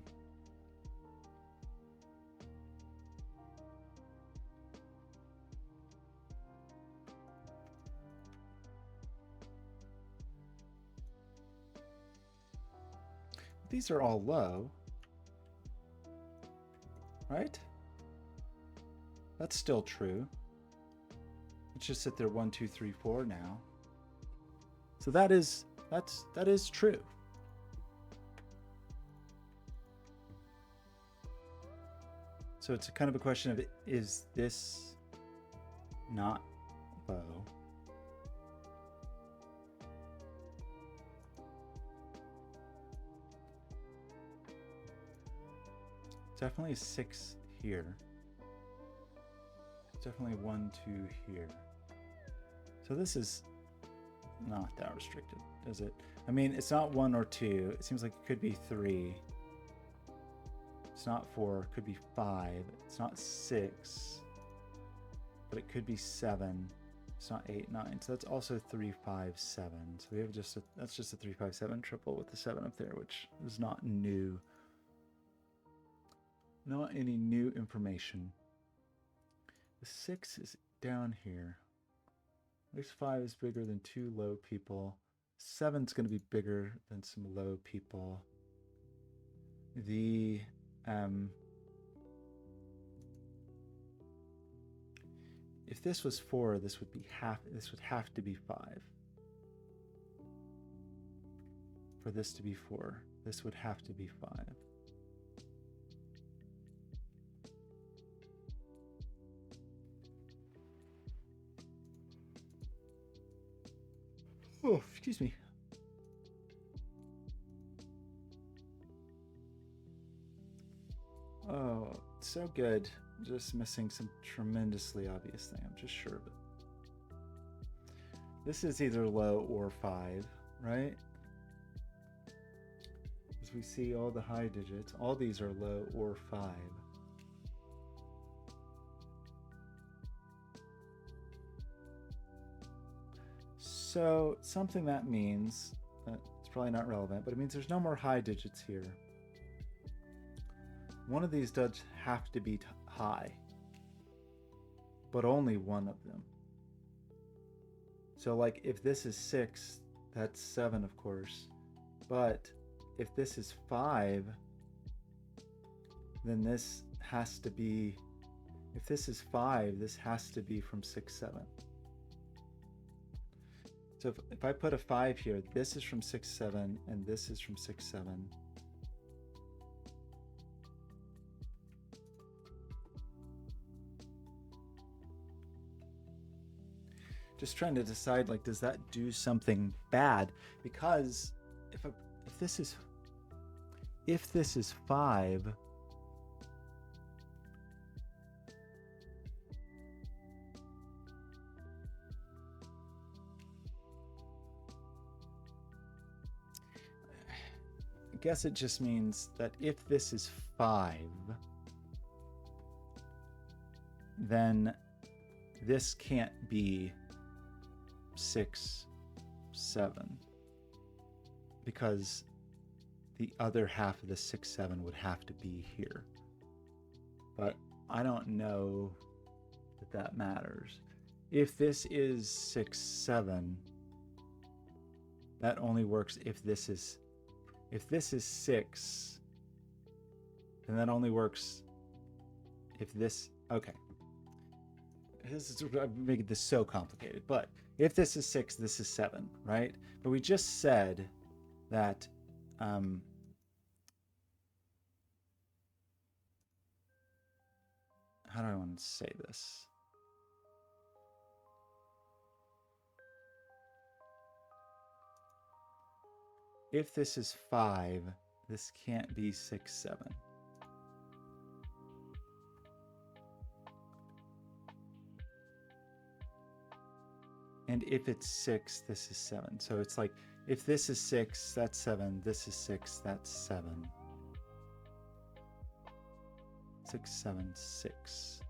These are all low, right? That's still true. Let's just sit there 1, 2, 3, 4 now. So that is true. So it's kind of a question of, is this not low? Definitely a 6 here. Definitely 1, 2 here. So this is not that restricted, is it? I mean, it's not 1 or 2. It seems like it could be 3. It's not 4. It could be 5. It's not 6. But it could be 7. It's not 8, 9. So that's also 3, 5, 7. So we have that's just a 3, 5, 7 triple with the 7 up there, which is not new. Not any new information. The 6 is down here. This 5 is bigger than 2 low people. 7's going to be bigger than some low people. The if this was 4, this would be half. This would have to be 5. For this to be 4, this would have to be 5. Oh, excuse me. Oh, so good. Just missing some tremendously obvious thing. I'm just sure of it. This is either low or 5, right? As we see all the high digits, all these are low or 5. So something that means, it's probably not relevant, but it means there's no more high digits here. One of these does have to be high, but only one of them. So like if this is 6, that's 7, of course. But if this is 5, then this has to be, if this is 5, this has to be from 6, 7. So if I put a 5 here, this is from 6, 7, and this is from 6, 7. Just trying to decide, like, does that do something bad? Because if this is 5, I guess it just means that if this is 5, then this can't be 6, 7, because the other half of the 6, 7 would have to be here. But I don't know that matters. If this is 6, 7, that only works if this is 6, then that only works if this, okay. I'm making this so complicated, but if this is 6, this is 7, right? But we just said that how do I want to say this? If this is 5, this can't be 6, 7. And if it's 6, this is 7. So it's like, if this is 6, that's 7. This is 6, that's 7. 6, 7, 6.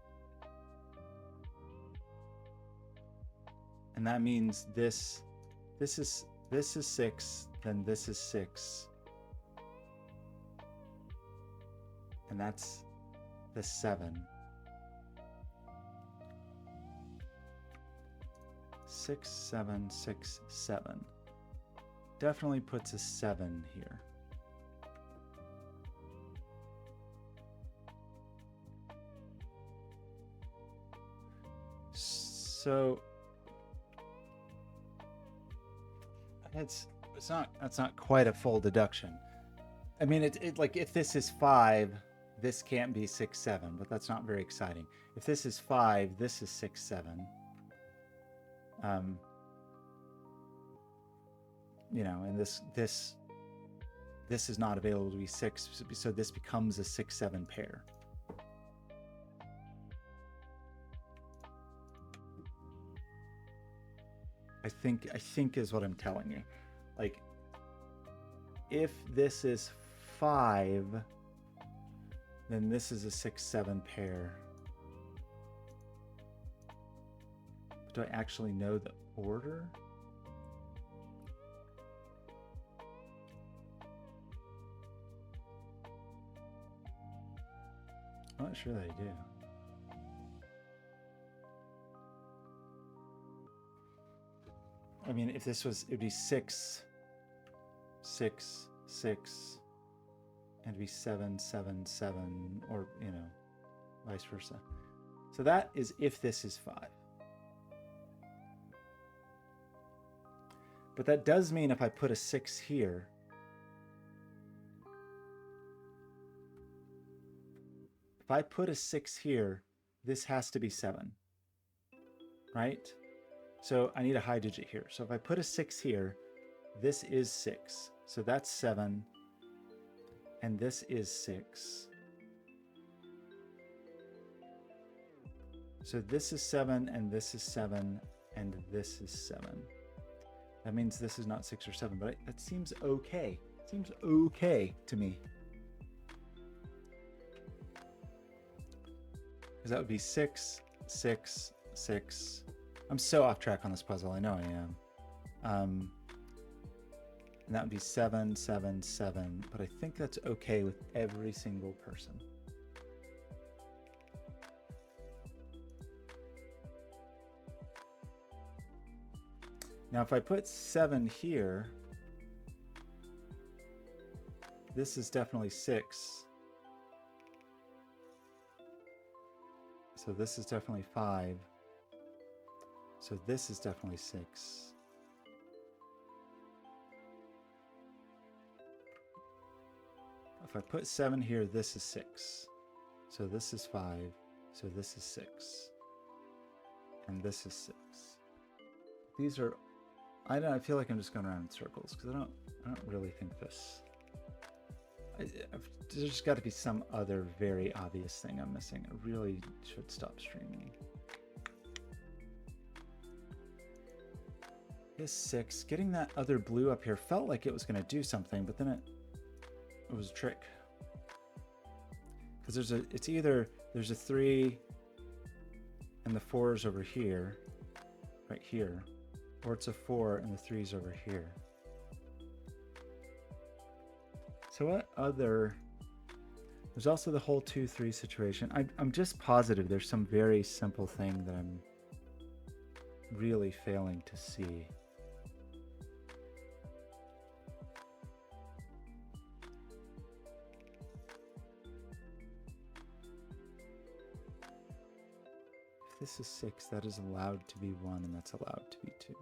And that means this is 6, then this is 6. And that's the 7. 6, 7, 6, 7. Definitely puts a 7 here. So that's not quite a full deduction. I mean, it like, if this is 5, this can't be 6, 7, but that's not very exciting. If this is 5, this is 6, 7. You know, and this is not available to be 6, so this becomes a 6, 7 pair. I think is what I'm telling you. Like, if this is 5, then this is a 6, 7 pair. Do I actually know the order? I'm not sure that I do. I mean, if this was, it'd be 6, 6, 6, and it'd be 7, 7, 7, or, you know, vice versa. So that is if this is 5. But that does mean if I put a 6 here, if I put a 6 here, this has to be 7, right? So I need a high digit here. So if I put a 6 here, this is 6. So that's 7, and this is 6. So this is 7, and this is 7, and this is 7. That means this is not 6 or 7, but that seems okay. Seems okay to me. Because that would be 6, 6, 6. I'm so off track on this puzzle. I know I am. And that would be 7, 7, 7. But I think that's okay with every single person. Now, if I put 7 here, this is definitely 6. So this is definitely 5. So this is definitely 6. If I put 7 here, this is 6. So this is 5. So this is 6. And this is 6. These are, I don't know, I feel like I'm just going around in circles because I don't really think this. There's just got to be some other very obvious thing I'm missing. I really should stop streaming. This 6, getting that other blue up here felt like it was going to do something, but then it was a trick. Because it's either there's a 3 and the 4 is over here, right here, or it's a 4 and the 3 is over here. So what other, there's also the whole 2-3 situation. I'm just positive there's some very simple thing that I'm really failing to see. If this is 6, that is allowed to be 1 and that's allowed to be 2.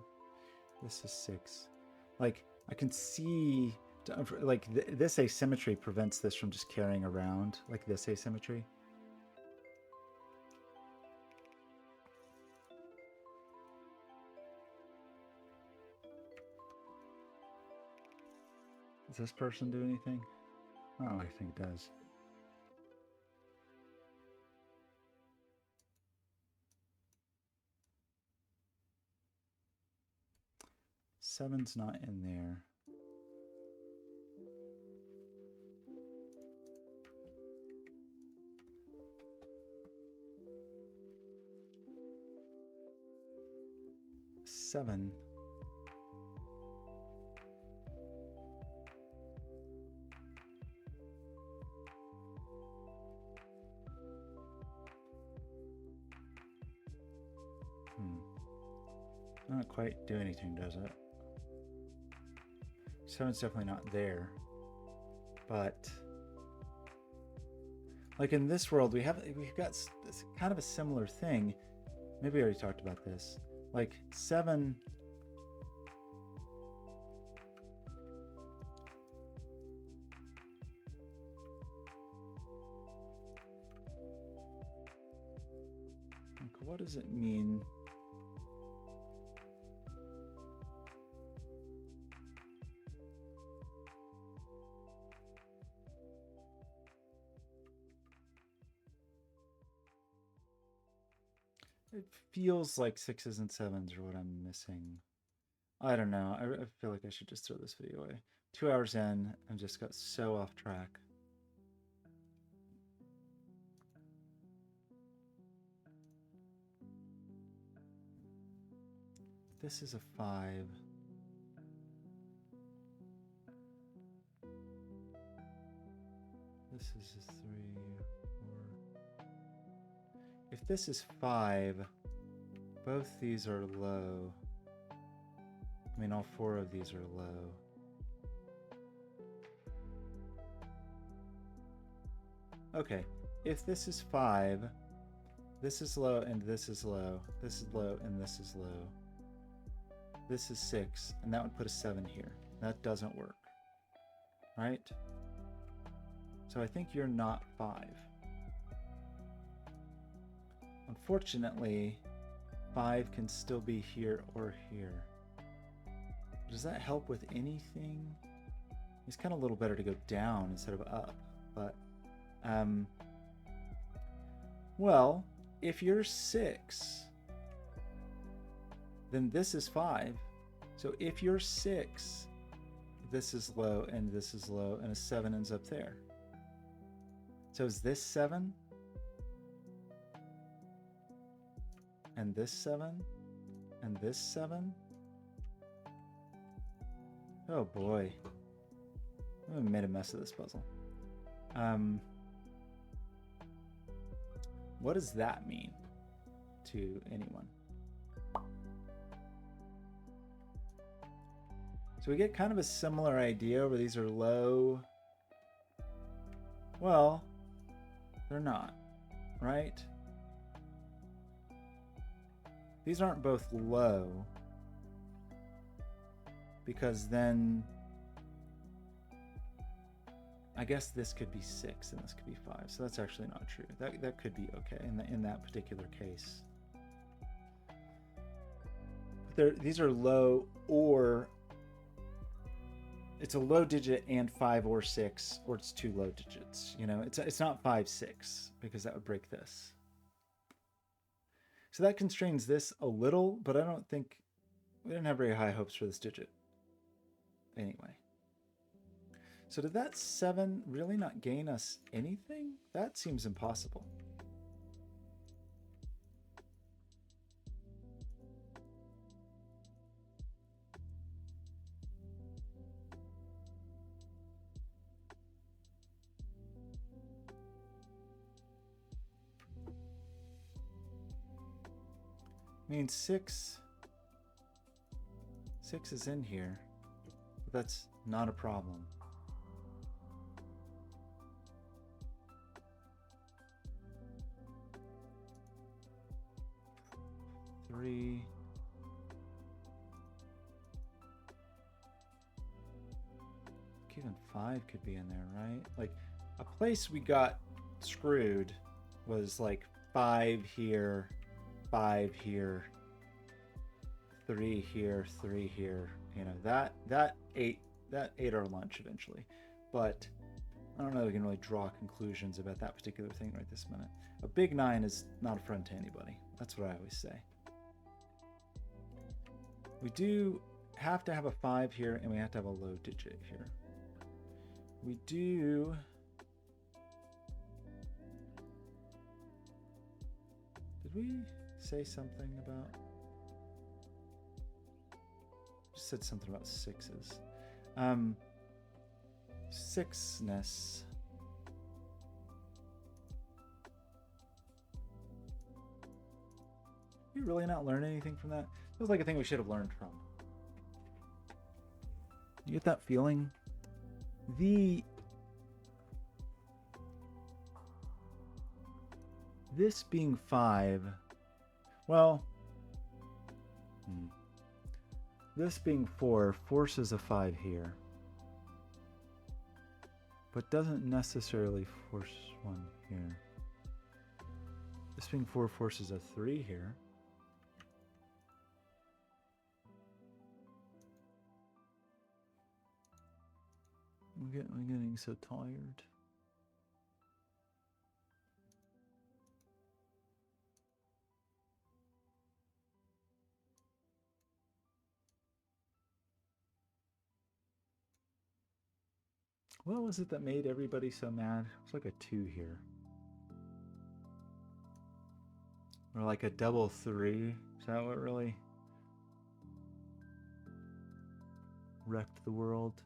This is 6. Like, I can see, like, this asymmetry prevents this from just carrying around, like this asymmetry. Does this person do anything? Oh, I think it does. Seven's not in there. Seven. Not quite do anything, does it? 7's definitely not there. But like in this world, we've got kind of a similar thing. Maybe we already talked about this. Like 7. Like, what does it mean? It feels like 6s and 7s are what I'm missing. I don't know. I feel like I should just throw this video away. 2 hours in, I just got so off track. This is a 5. This is a 3, 4. If this is 5, both these are low. I mean, all 4 of these are low. Okay, if this is 5, this is low and this is low. This is low and this is low. This is 6, and that would put a 7 here. That doesn't work, right? So I think you're not 5. Unfortunately, 5 can still be here or here. Does that help with anything? It's kind of a little better to go down instead of up, but well, if you're 6, then this is 5. So if you're 6, this is low and this is low, and a 7 ends up there. So is this 7? And this 7? And this 7? Oh boy. I made a mess of this puzzle. What does that mean to anyone? So we get kind of a similar idea where these are low. Well, they're not, right? these aren't both low, because then I guess this could be 6 and this could be 5. So that's actually not true. That could be okay in that particular case. These are low, or it's a low digit and 5 or 6, or it's 2 low digits. You know, it's not 5, 6, because that would break this. So that constrains this a little, but I don't think we didn't have very high hopes for this digit. Anyway. So did that 7 really not gain us anything? That seems impossible. I mean, 6 is in here, but that's not a problem. Three. Even 5 could be in there, right? Like, a place we got screwed was like 5 here, 5 here, 3 here, 3 here. You know, that ate our lunch eventually. But I don't know if we can really draw conclusions about that particular thing right this minute. A big 9 is not a friend to anybody. That's what I always say. We do have to have a 5 here, and we have to have a low digit here. We do... Did we say something about... Just said something about 6s. 6ness. You really not learn anything from that? Feels like a thing we should have learned from. You get that feeling? This being 5, well, this being 4 forces a 5 here, but doesn't necessarily force one here. This being 4 forces a 3 here. I'm getting so tired. What was it that made everybody so mad? It's like a 2 here. Or like a double 3. Is that what really wrecked the world?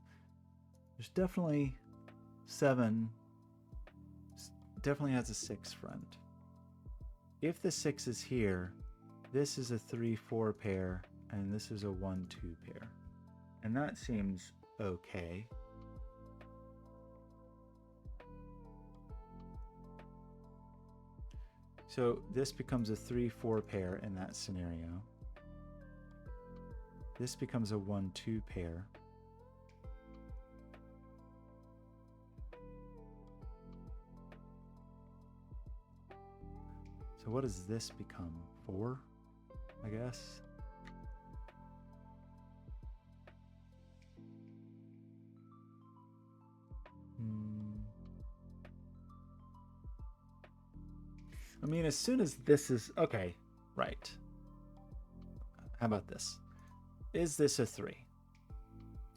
There's definitely 7. Definitely has a 6 friend. If the 6 is here, this is a 3-4 pair, and this is a 1-2 pair. And that seems okay. So this becomes a 3-4 pair in that scenario. This becomes a 1-2 pair. So what does this become? 4, I guess? I mean, as soon as this is... Okay, right. How about this? Is this a 3?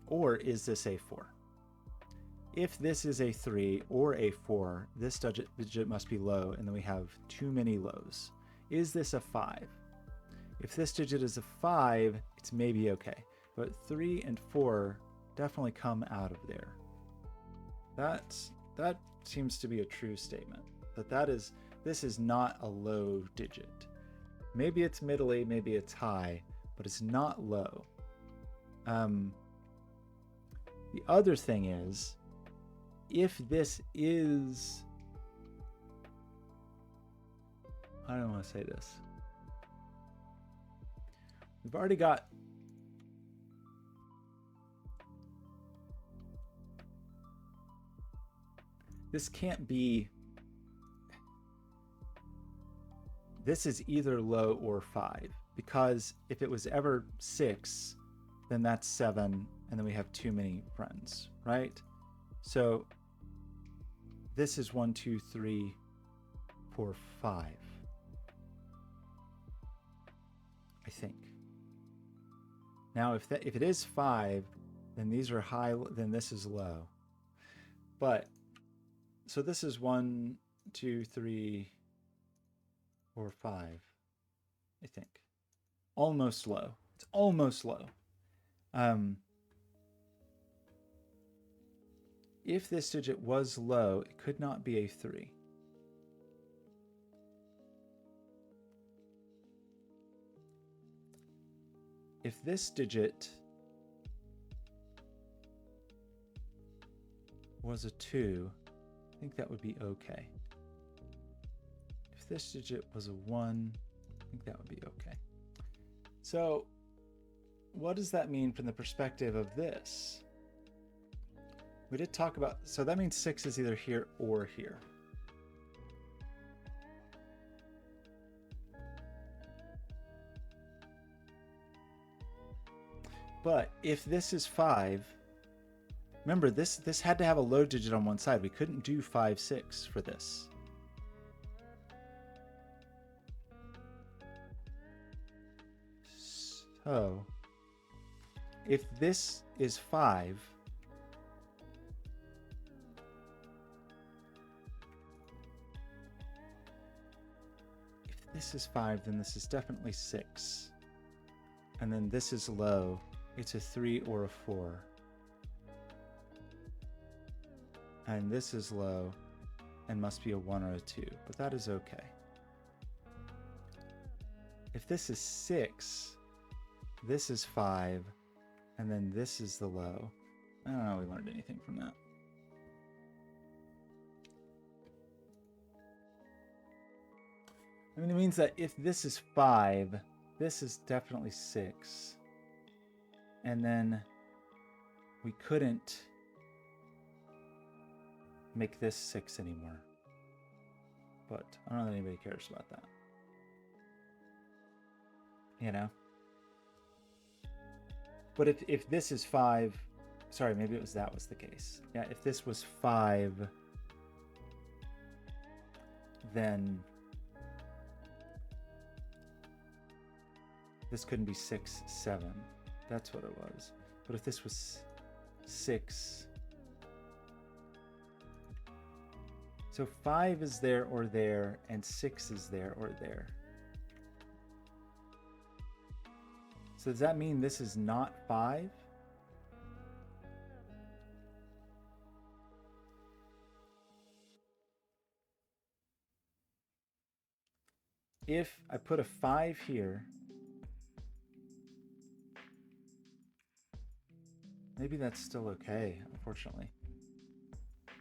Or is this a 4? If this is a 3 or a 4, this digit must be low, and then we have too many lows. Is this a 5? If this digit is a 5, it's maybe okay. But 3 and 4 definitely come out of there. That seems to be a true statement. This is not a low digit. Maybe it's middly, maybe it's high, but it's not low. The other thing is, if this is... I don't want to say this. We've already got this can't be, this is either low or 5, because if it was ever 6, then that's 7, and then we have too many friends, right? So this is 1, 2, 3, 4, 5, I think. Now, if it is 5, then these are high, then this is low. But so this is 1, 2, 3, 4, 5, I think. Almost low. It's almost low. If this digit was low, it could not be a 3. If this digit was a 2, I think that would be okay. If this digit was a 1, I think that would be okay. So what does that mean from the perspective of this? We did talk about, so that means 6 is either here or here. But if this is 5, remember this had to have a low digit on one side. We couldn't do 5, 6 for this. So if this is 5, if this is 5, then this is definitely 6. And then this is low. It's a 3 or a 4. And this is low and must be a 1 or a 2, but that is okay. If this is 6, this is 5, and then this is the low. I don't know if we learned anything from that. I mean, it means that if this is 5, this is definitely 6. And then we couldn't make this 6 anymore. But I don't know that anybody cares about that. You know? But if this is 5, sorry, maybe it was that was the case. Yeah, if this was 5, then this couldn't be 6, 7. That's what it was. But if this was 6, so 5 is there or there, and 6 is there or there. So does that mean this is not 5? If I put a 5 here, maybe that's still okay, unfortunately.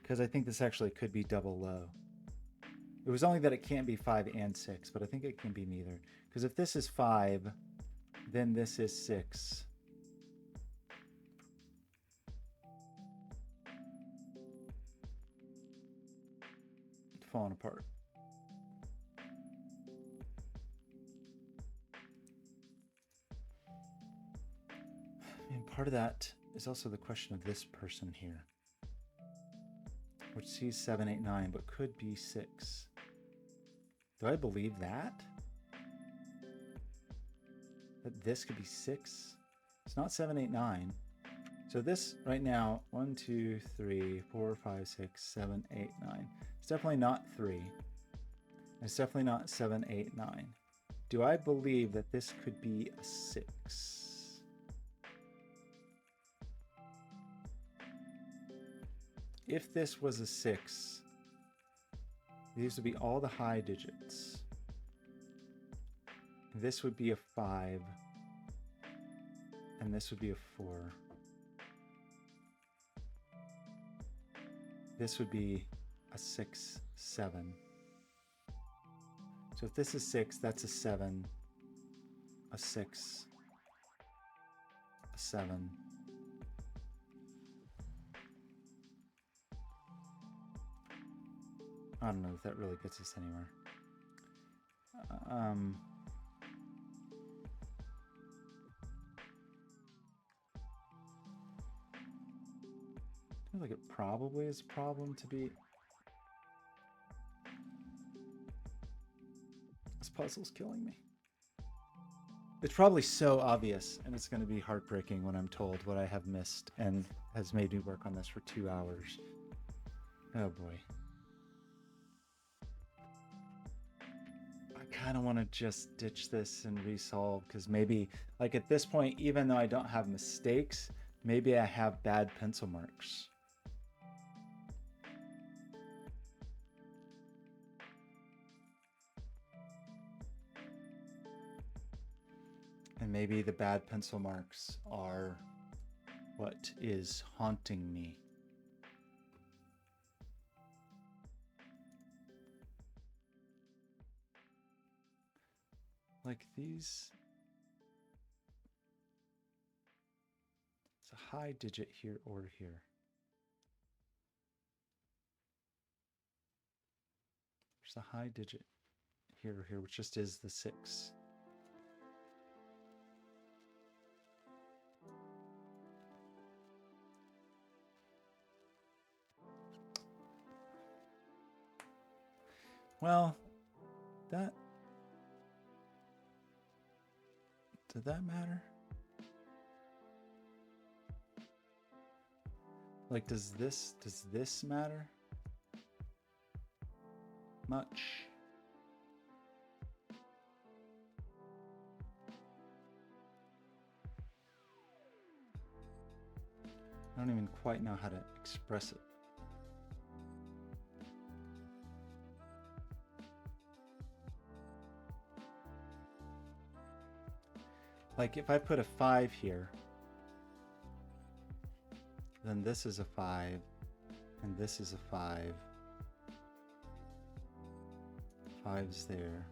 Because I think this actually could be double low. It was only that it can't be 5 and 6, but I think it can be neither. Because if this is 5, then this is 6. It's falling apart. And part of that is also the question of this person here, which sees 7, 8, 9, but could be 6. Do I believe that? That this could be 6? It's not 7, 8, 9. So this right now, 1, 2, 3, 4, 5, 6, 7, 8, 9. It's definitely not 3. It's definitely not 7, 8, 9. Do I believe that this could be a 6? If this was a 6, these would be all the high digits. This would be a 5, and this would be a 4. This would be a 6, 7. So if this is 6, that's a 7, a 6, a 7. I don't know if that really gets us anywhere. I feel like it probably is a problem to be. This puzzle's killing me. It's probably so obvious, and it's going to be heartbreaking when I'm told what I have missed and has made me work on this for 2 hours. Oh boy. I kind of want to just ditch this and resolve, because maybe, like at this point, even though I don't have mistakes, maybe I have bad pencil marks. And maybe the bad pencil marks are what is haunting me. Like these. It's a high digit here or here. There's a high digit here or here, which just is the 6. Well, that... Did that matter? Like, does this matter? Much. I don't even quite know how to express it. Like if I put a 5 here, then this is a 5, and this is a 5. 5's there.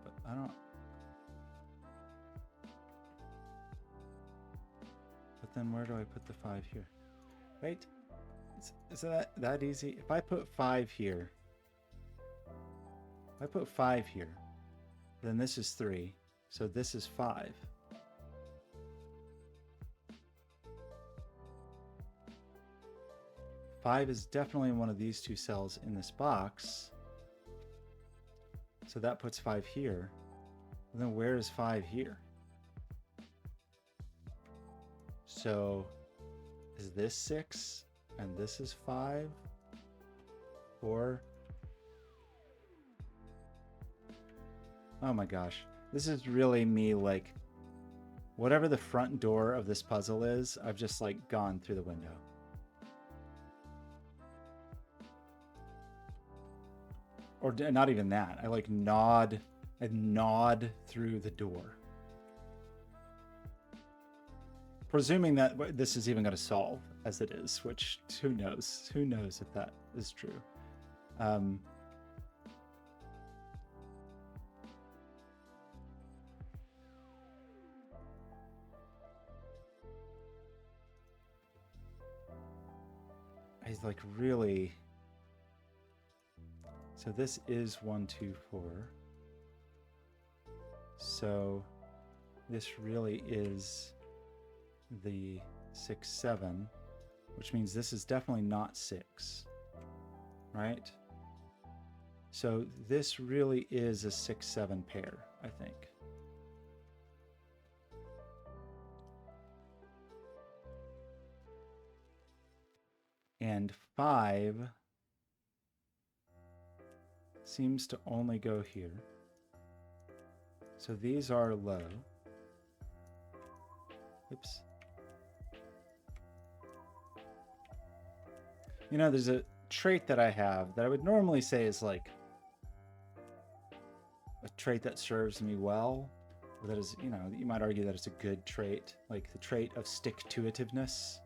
But I don't... But then where do I put the 5 here? Wait, is that easy? If I put 5 here, if I put 5 here, then this is 3, so this is 5. Five is definitely in one of these two cells in this box. So that puts 5 here. And then where is 5 here? So is this 6 and this is 5? Or... Oh my gosh. This is really me, like, whatever the front door of this puzzle is, I've just like gone through the window. Or not even that. I like nod through the door. Presuming that this is even going to solve as it is, which who knows? Who knows if that is true? He's like really... So this is 1, 2, 4. So this really is the 6, 7, which means this is definitely not 6, right? So this really is a 6, 7 pair, I think. And 5 seems to only go here. So these are low. Oops. You know, there's a trait that I have that I would normally say is like a trait that serves me well. That is, you know, you might argue that it's a good trait, like the trait of stick-to-itiveness,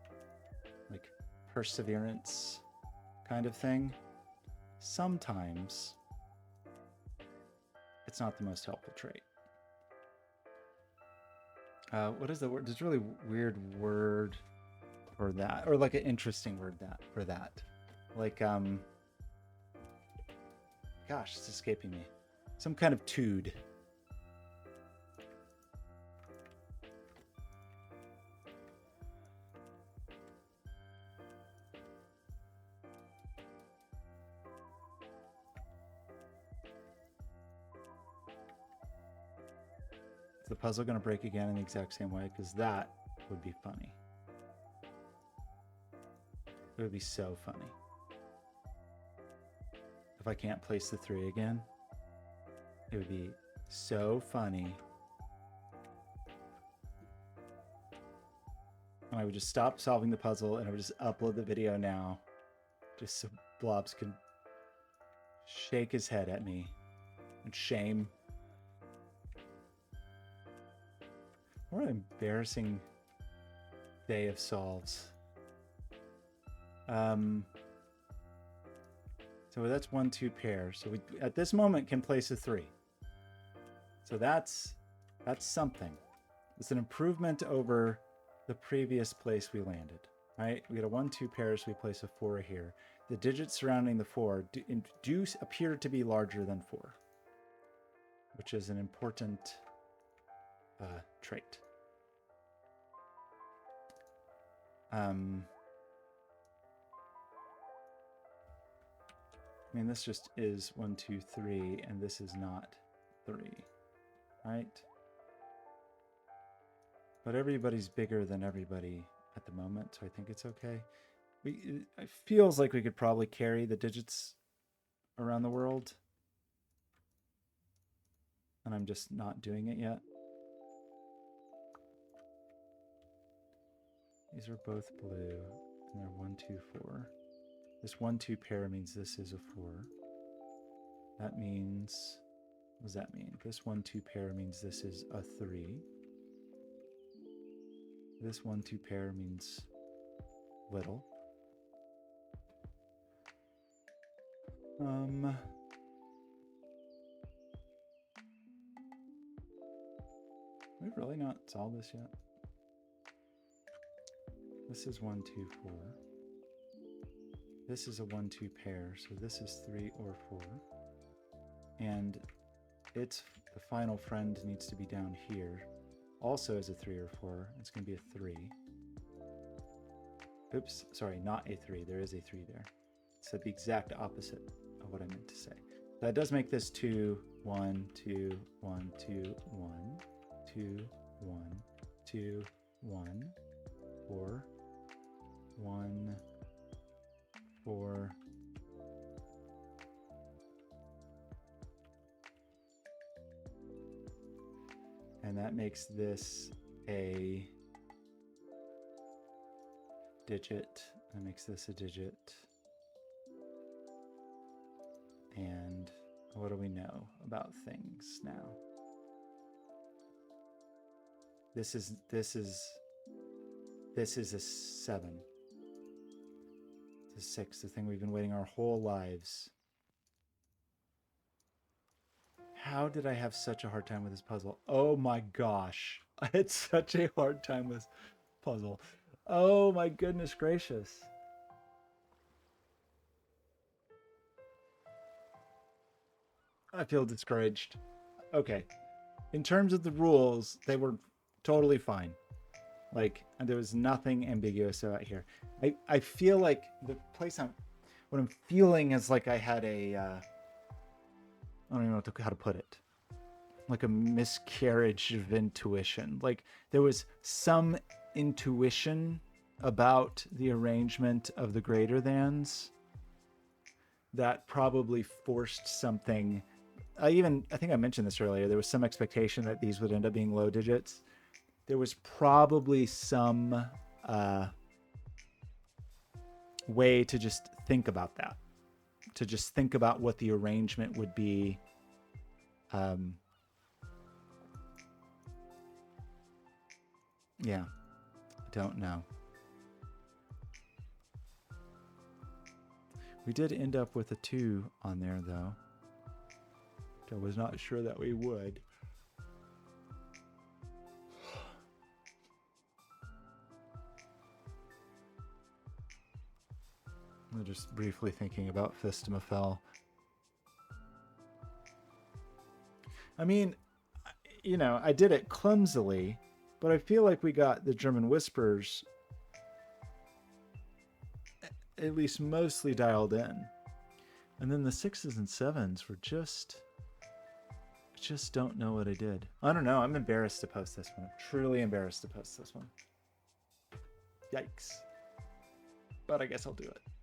like perseverance kind of thing. Sometimes it's not the most helpful trait. What is the word? There's a really weird word for that, or like an interesting word for that. Like gosh, it's escaping me. Some kind of tude. Is the puzzle going to break again in the exact same way? Because that would be funny. It would be so funny. If I can't place the 3 again, it would be so funny. And I would just stop solving the puzzle and I would just upload the video now. Just so Blobz can shake his head at me in shame. What an embarrassing day of solves. So that's 1, 2 pair. So we at this moment can place a 3. So that's something. It's an improvement over the previous place we landed, right? We got a 1, 2 pair, so we place a 4 here. The digits surrounding the 4 do appear to be larger than 4, which is an important trait. I mean, this just is 1, 2, 3, and this is not 3, right? But everybody's bigger than everybody at the moment, so I think it's okay. It feels like we could probably carry the digits around the world, and I'm just not doing it yet. These are both blue, and they're 1, 2, 4. This 1, 2 pair means this is a 4. That means, what does that mean? This 1, 2 pair means this is a 3. This 1, 2 pair means little. We've really not solved this yet. This is 1, 2, 4. This is a 1, 2 pair, so this is 3 or 4. And the final friend needs to be down here. Also as a 3 or 4. It's going to be a 3. Oops, sorry, not a 3. There is a 3 there. So the exact opposite of what I meant to say. That does make this 2, 1, 2, 1, 2, 1, 2, 1, 2, 1, 4, 1, 4. And that makes this a digit. That makes this a digit. And what do we know about things now? This is a 7. It's a 6, the thing we've been waiting our whole lives. How did I have such a hard time with this puzzle? Oh my gosh. I had such a hard time with this puzzle. Oh my goodness gracious. I feel discouraged. Okay. In terms of the rules, they were totally fine. Like, there was nothing ambiguous about here. I feel like the place what I'm feeling is like I had a, I don't even know how to put it. Like a miscarriage of intuition. Like there was some intuition about the arrangement of the greater thans that probably forced something. I think I mentioned this earlier. There was some expectation that these would end up being low digits. There was probably some way to just think about that, to just think about what the arrangement would be. Yeah, I don't know. We did end up with a 2 on there, though. I was not sure that we would. just briefly thinking about Fistamafel. I mean, you know, I did it clumsily, but I feel like we got the German whispers at least mostly dialed in. And then the 6s and 7s were just... I just don't know what I did. I don't know. I'm embarrassed to post this one. I'm truly embarrassed to post this one. Yikes. But I guess I'll do it.